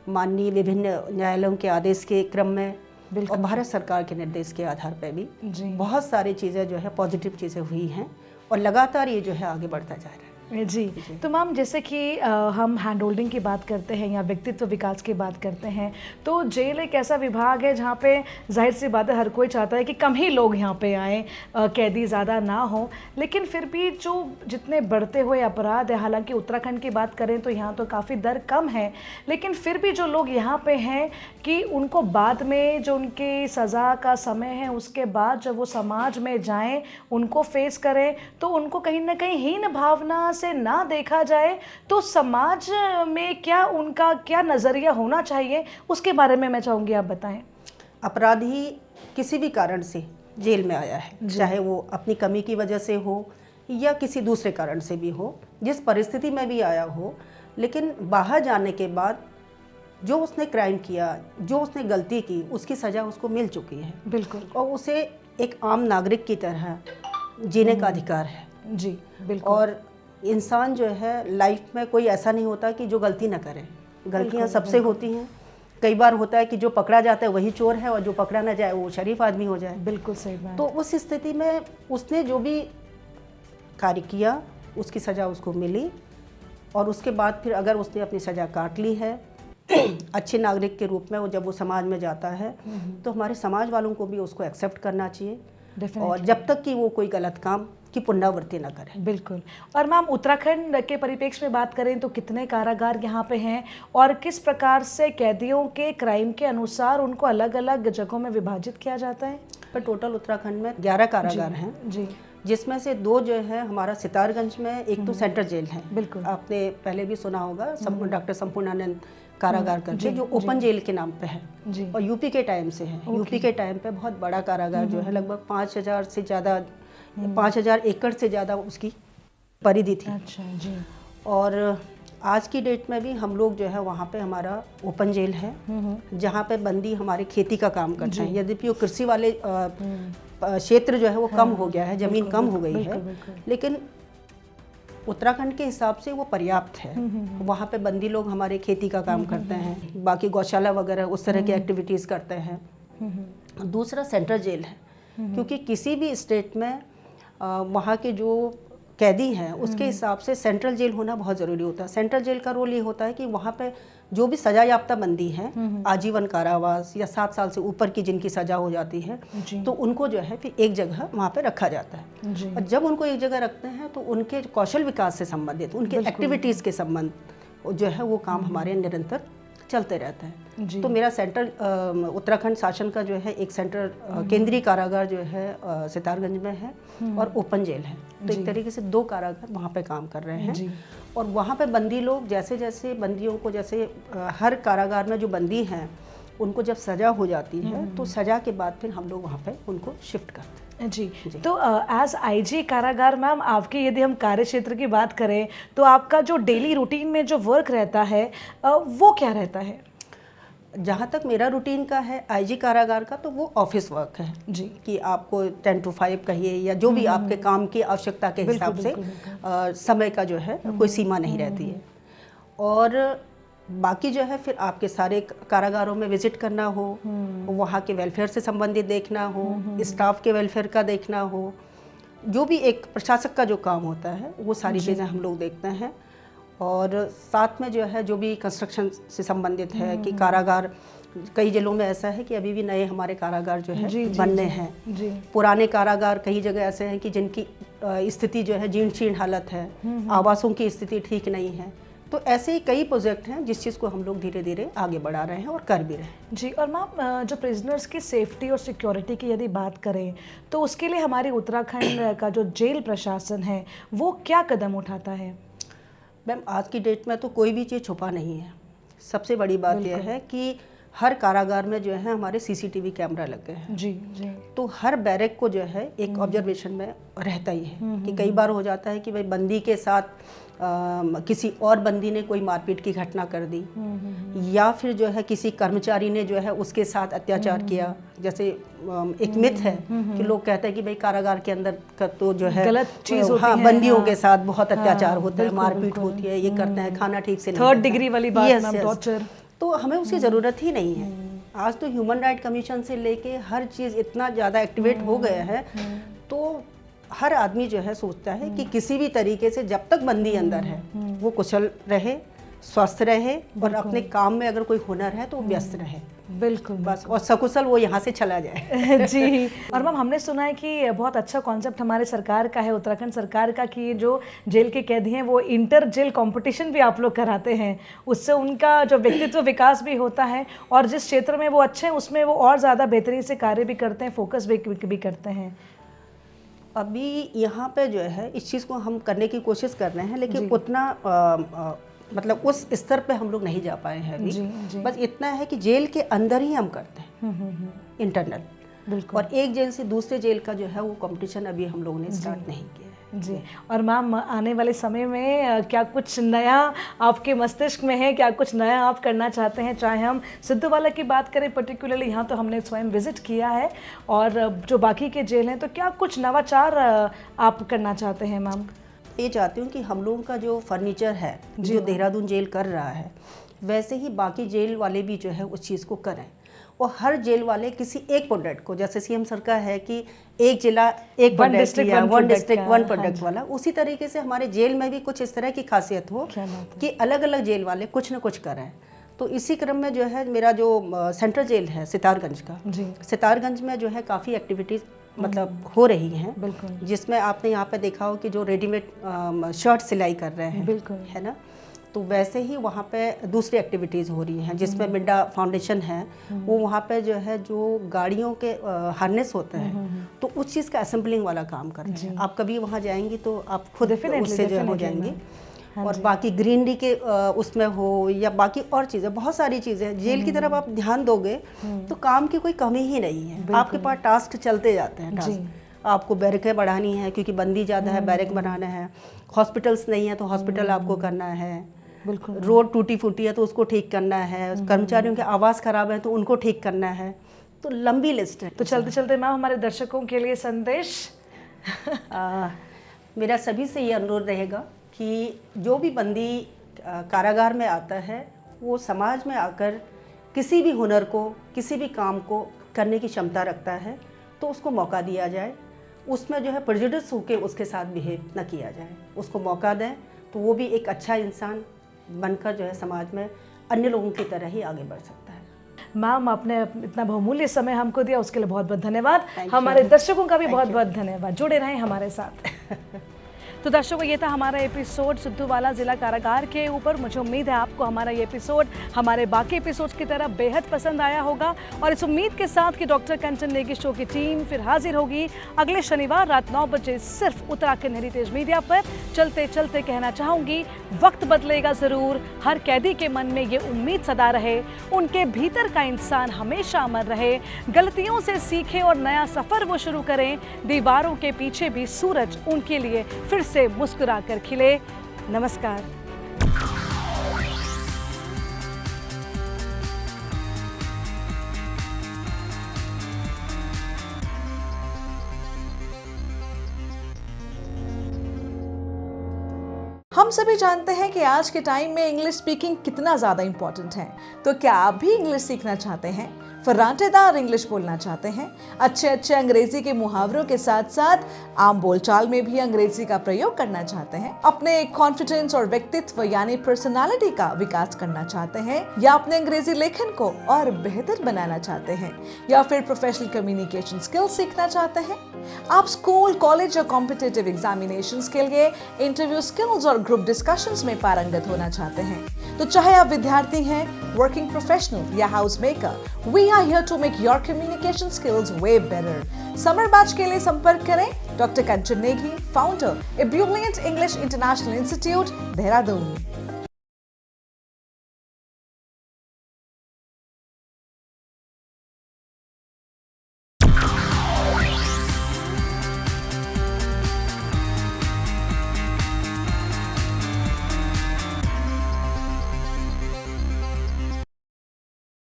माननीय विभिन्न न्यायालयों के आदेश के क्रम में और भारत सरकार के निर्देश के आधार पर भी बहुत सारी चीज़ें जो है पॉजिटिव चीज़ें हुई हैं और लगातार ये जो है आगे बढ़ता जा रहा है जी। तो मैम, जैसे कि हम हैंड होल्डिंग की बात करते हैं या व्यक्तित्व विकास की बात करते हैं, तो जेल एक ऐसा विभाग है जहाँ पे जाहिर सी बात है हर कोई चाहता है कि कम ही लोग यहाँ पे आएँ, कैदी ज़्यादा ना हो, लेकिन फिर भी जो जितने बढ़ते हुए अपराध है, हालांकि उत्तराखंड की बात करें तो यहाँ तो काफ़ी दर कम है, लेकिन फिर भी जो लोग यहाँ पे हैं कि उनको बाद में जो उनकी सज़ा का समय है उसके बाद जब वो समाज में जाएँ, उनको फेस करें, तो उनको कहीं ना कहीं हीन भावना से ना देखा जाए, तो समाज में क्या उनका क्या नज़रिया होना चाहिए, उसके बारे में मैं चाहूँगी आप बताएं। अपराधी किसी भी कारण से जेल में आया है, चाहे वो अपनी कमी की वजह से हो या किसी दूसरे कारण से भी हो, जिस परिस्थिति में भी आया हो, लेकिन बाहर जाने के बाद जो उसने क्राइम किया, जो उसने गलती की, उसकी सज़ा उसको मिल चुकी है। बिल्कुल। और उसे एक आम नागरिक की तरह जीने का अधिकार है जी। बिल्कुल। और इंसान जो है लाइफ में कोई ऐसा नहीं होता कि जो गलती ना करे, गलतियां सबसे होती हैं। कई बार होता है कि जो पकड़ा जाता है वही चोर है और जो पकड़ा ना जाए वो शरीफ आदमी हो जाए। बिल्कुल सही बात। तो उस स्थिति में उसने जो भी कार्य किया, उसकी सज़ा उसको मिली, और उसके बाद फिर अगर उसने अपनी सज़ा काट ली है अच्छे नागरिक के रूप में, वो जब वो समाज में जाता है तो हमारे समाज वालों को भी उसको एक्सेप्ट करना चाहिए, और जब तक कि वो कोई गलत काम की पुनरावृत्ति न करें। बिल्कुल। और मैम, उत्तराखंड के परिप्रेक्ष्य में बात करें तो कितने कारागार यहाँ पे हैं और किस प्रकार से कैदियों के क्राइम के अनुसार उनको अलग अलग जगहों में विभाजित किया जाता है? पर टोटल उत्तराखंड में 11 कारागार हैं जी, जिसमें से 2 जो है हमारा सितारगंज में, एक तो सेंट्रल जेल है। बिल्कुल, आपने पहले भी सुना होगा, डॉक्टर संपूर्णानंद कारागार करके, जो ओपन जेल के नाम पे है जी, और यूपी के टाइम से है। यूपी के टाइम पे बहुत बड़ा कारागार जो है, लगभग 5000 से ज़्यादा, 5000 एकड़ से ज़्यादा उसकी परिधि थी। अच्छा जी। और आज की डेट में भी हम लोग जो है वहाँ पे हमारा ओपन जेल है, जहाँ पे बंदी हमारे खेती का काम करते हैं। यद्यपि वो कृषि वाले क्षेत्र जो है वो कम हो गया है, ज़मीन कम हो गई है, लेकिन उत्तराखंड के हिसाब से वो पर्याप्त है। वहाँ पे बंदी लोग हमारे खेती का काम करते हैं, बाकी गौशाला वगैरह उस तरह की एक्टिविटीज़ करते हैं। दूसरा सेंट्रल जेल है, क्योंकि किसी भी स्टेट में वहाँ के जो कैदी हैं उसके हिसाब से सेंट्रल जेल होना बहुत ज़रूरी होता है। सेंट्रल जेल का रोल ये होता है कि वहाँ पे जो भी सजा याफ्ता बंदी हैं, आजीवन कारावास या 7 साल से ऊपर की जिनकी सज़ा हो जाती है, तो उनको जो है फिर एक जगह वहाँ पे रखा जाता है। और जब उनको एक जगह रखते हैं तो उनके कौशल विकास से संबंधित, उनके एक्टिविटीज़ के संबंध जो है वो काम हमारे निरंतर चलते रहते हैं। तो मेरा सेंट्रल उत्तराखंड शासन का जो है एक सेंट्रल केंद्रीय कारागार जो है सितारगंज में है और ओपन जेल है। तो एक तरीके से 2 कारागार वहाँ पे काम कर रहे हैं। और वहाँ पे बंदी लोग जैसे जैसे बंदियों को, जैसे हर कारागार में जो बंदी हैं उनको जब सज़ा हो जाती है तो सज़ा के बाद फिर हम लोग वहाँ पे उनको शिफ्ट करते हैं। जी, तो एज आईजी कारागार मैम, आपके यदि हम कार्य क्षेत्र की बात करें तो आपका जो डेली रूटीन में जो वर्क रहता है वो क्या रहता है? जहाँ तक मेरा रूटीन का है आईजी कारागार का, तो वो ऑफिस वर्क है जी, कि आपको 10 to 5 कहिए या जो भी आपके काम की आवश्यकता के हिसाब से समय का जो है कोई सीमा नहीं रहती है। और बाकी जो है फिर आपके सारे कारागारों में विजिट करना हो, वहाँ के वेलफेयर से संबंधित देखना हो, स्टाफ के वेलफेयर का देखना हो, जो भी एक प्रशासक का जो काम होता है वो सारी चीज़ें हम लोग देखते हैं। और साथ में जो है जो भी कंस्ट्रक्शन से संबंधित है कि कारागार, कई जिलों में ऐसा है कि अभी भी नए हमारे कारागार जो है बनने हैं। पुराने कारागार कई जगह ऐसे हैं कि जिनकी स्थिति जो है जीर्ण शीर्ण हालत है, आवासों की स्थिति ठीक नहीं है। तो ऐसे ही कई प्रोजेक्ट हैं जिस चीज़ को हम लोग धीरे धीरे आगे बढ़ा रहे हैं और कर भी रहे हैं। जी, और मैम जो प्रिजनर्स की सेफ्टी और सिक्योरिटी की यदि बात करें तो उसके लिए हमारे उत्तराखंड का जो जेल प्रशासन है वो क्या कदम उठाता है? मैम, आज की डेट में तो कोई भी चीज़ छुपा नहीं है। सबसे बड़ी बात यह है कि हर कारागार में जो है हमारे सीसीटीवी कैमरा लग गए हैं। जी जी। तो हर बैरक को जो है एक ऑब्जर्वेशन में रहता ही है कि कई बार हो जाता है कि भाई बंदी के साथ किसी और बंदी ने कोई मारपीट की घटना कर दी, या फिर जो है किसी कर्मचारी ने जो है उसके साथ अत्याचार किया। जैसे एक मिथ है कि लोग कहते हैं कि भाई कारागार के अंदर का तो जो है गलत चीज होती है, बंदियों के साथ बहुत अत्याचार होता है, मारपीट होती है, ये करते हैं, खाना ठीक से नहीं, 3rd डिग्री वाली बात मैम, टॉर्चर। तो हमें उसकी ज़रूरत ही नहीं है। आज तो ह्यूमन राइट कमीशन से लेके हर चीज़ इतना ज़्यादा एक्टिवेट हो गया है, तो हर आदमी जो है सोचता है कि किसी भी तरीके से जब तक बंदी अंदर है वो कुशल रहे, स्वस्थ रहे, और अपने काम में अगर कोई हुनर है तो वो व्यस्त रहे। बिल्कुल, बस, और सकुशल वो यहाँ से चला जाए। जी। और मैम, हमने सुना है कि बहुत अच्छा कॉन्सेप्ट हमारे सरकार का है, उत्तराखंड सरकार का, कि जो जेल के कैदी हैं वो इंटर जेल कंपटीशन भी आप लोग कराते हैं। उससे उनका जो व्यक्तित्व विकास भी होता है और जिस क्षेत्र में वो अच्छे हैं उसमें वो और ज़्यादा बेहतरीन से कार्य भी करते हैं, फोकस भी करते हैं। अभी यहाँ पे जो है इस चीज़ को हम करने की कोशिश कर रहे हैं, लेकिन उतना मतलब उस स्तर पे हम लोग नहीं जा पाए हैं अभी। जी। बस इतना है कि जेल के अंदर ही हम करते हैं इंटरनल, और एक जेल से दूसरे जेल का जो है वो कंपटीशन अभी हम लोगों ने स्टार्ट नहीं किया है। जी। और मैम, आने वाले समय में क्या कुछ नया आपके मस्तिष्क में है, क्या कुछ नया आप करना चाहते हैं? चाहे हम सिद्धूवाला की बात करें पर्टिकुलरली, यहाँ तो हमने स्वयं विजिट किया है, और जो बाकी के जेल हैं, तो क्या कुछ नवाचार आप करना चाहते हैं मैम? ये चाहती हूँ कि हम लोगों का जो फर्नीचर है जो देहरादून जेल कर रहा है, वैसे ही बाकी जेल वाले भी जो है उस चीज़ को करें। और हर जेल वाले किसी एक प्रोडक्ट को, जैसे सीएम सर का है कि एक जिला एक One प्रोडक्ट district, या one वन product डिस्ट्रिक्ट का, वन हाँ प्रोडक्ट जी। वाला, उसी तरीके से हमारे जेल में भी कुछ इस तरह की खासियत हो कि अलग अलग जेल वाले कुछ न कुछ करें। तो इसी क्रम में जो है मेरा जो सेंट्रल जेल है सितारगंज का, सितारगंज में जो है काफ़ी एक्टिविटीज़ मतलब हो रही हैं, बिल्कुल, जिसमें आपने यहाँ पे देखा हो कि जो रेडीमेड शर्ट सिलाई कर रहे हैं, बिल्कुल, है ना। तो वैसे ही वहाँ पे दूसरी एक्टिविटीज़ हो रही हैं, जिसमें मिंडा फाउंडेशन है, वो वहाँ पे जो है जो गाड़ियों के हार्नेस होते हैं, तो उस चीज़ का असेंबलिंग वाला काम कर रहे हैं। आप कभी वहाँ जाएंगी तो आप खुद उससे जो हो जाएंगी। और बाकी ग्रीनरी के उसमें हो या बाकी और चीज़ें, बहुत सारी चीज़ें जेल की तरफ आप ध्यान दोगे तो काम की कोई कमी ही नहीं है। आपके पास टास्क चलते जाते हैं, टास्क आपको बैरकें बढ़ानी है क्योंकि बंदी ज़्यादा है, बैरक बनाना है, हॉस्पिटल्स नहीं है तो हॉस्पिटल आपको करना है, बिल्कुल, रोड टूटी फूटी है तो उसको ठीक करना है, कर्मचारियों के आवास खराब है तो उनको ठीक करना है, तो लंबी लिस्ट है। तो चलते चलते मैम हमारे दर्शकों के लिए संदेश। मेरा सभी से ये अनुरोध रहेगा कि जो भी बंदी कारागार में आता है वो समाज में आकर किसी भी हुनर को, किसी भी काम को करने की क्षमता रखता है तो उसको मौका दिया जाए, उसमें जो है प्रेजुडिस होकर उसके साथ बिहेव न किया जाए, उसको मौका दें तो वो भी एक अच्छा इंसान बनकर जो है समाज में अन्य लोगों की तरह ही आगे बढ़ सकता है। मैम आपने इतना बहुमूल्य समय हमको दिया, उसके लिए बहुत बहुत धन्यवाद। हमारे दर्शकों का भी बहुत बहुत धन्यवाद, जुड़े रहें हमारे साथ। तो दर्शकों, ये था हमारा एपिसोड सिद्धूवाला जिला कारागार के ऊपर। मुझे उम्मीद है आपको हमारा ये एपिसोड हमारे बाकी एपिसोड्स की तरह बेहद पसंद आया होगा, और इस उम्मीद के साथ कि डॉक्टर कंचन नेगी शो की टीम फिर हाजिर होगी अगले शनिवार रात 9 बजे सिर्फ उत्तराखंड हेरिटेज मीडिया पर। चलते चलते कहना चाहूँगी, वक्त बदलेगा ज़रूर, हर कैदी के मन में ये उम्मीद सदा रहे, उनके भीतर का इंसान हमेशा अमर रहे, गलतियों से सीखे और नया सफ़र वो शुरू करें, दीवारों के पीछे भी सूरज उनके लिए फिर से मुस्कुरा कर खिले। नमस्कार। हम सभी जानते हैं कि आज के टाइम में इंग्लिश स्पीकिंग कितना ज़्यादा इम्पोर्टेंट है। तो क्या आप भी इंग्लिश सीखना चाहते हैं, फर्राटेदार इंग्लिश बोलना चाहते हैं, अच्छे अच्छे अंग्रेजी के मुहावरों के साथ साथ आम बोलचाल में भी अंग्रेजी का प्रयोग करना चाहते हैं, अपने कॉन्फिडेंस और व्यक्तित्व यानी पर्सनालिटी का विकास करना चाहते हैं, या अपने अंग्रेजी लेखन को और बेहतर बनाना चाहते हैं, या फिर प्रोफेशनल कम्युनिकेशन स्किल्स सीखना चाहते हैं, आप स्कूल, कॉलेज या कॉम्पिटिटिव एग्जामिनेशंस के लिए इंटरव्यू स्किल्स और ग्रुप डिस्कशंस में पारंगत होना चाहते हैं, तो चाहे आप विद्यार्थी हैं, वर्किंग प्रोफेशनल या house maker, we are here to make your communication skills way better. Summer batch के लिए संपर्क करें doctor Kanchan Negi, founder ebullient English international institute, Dehradun.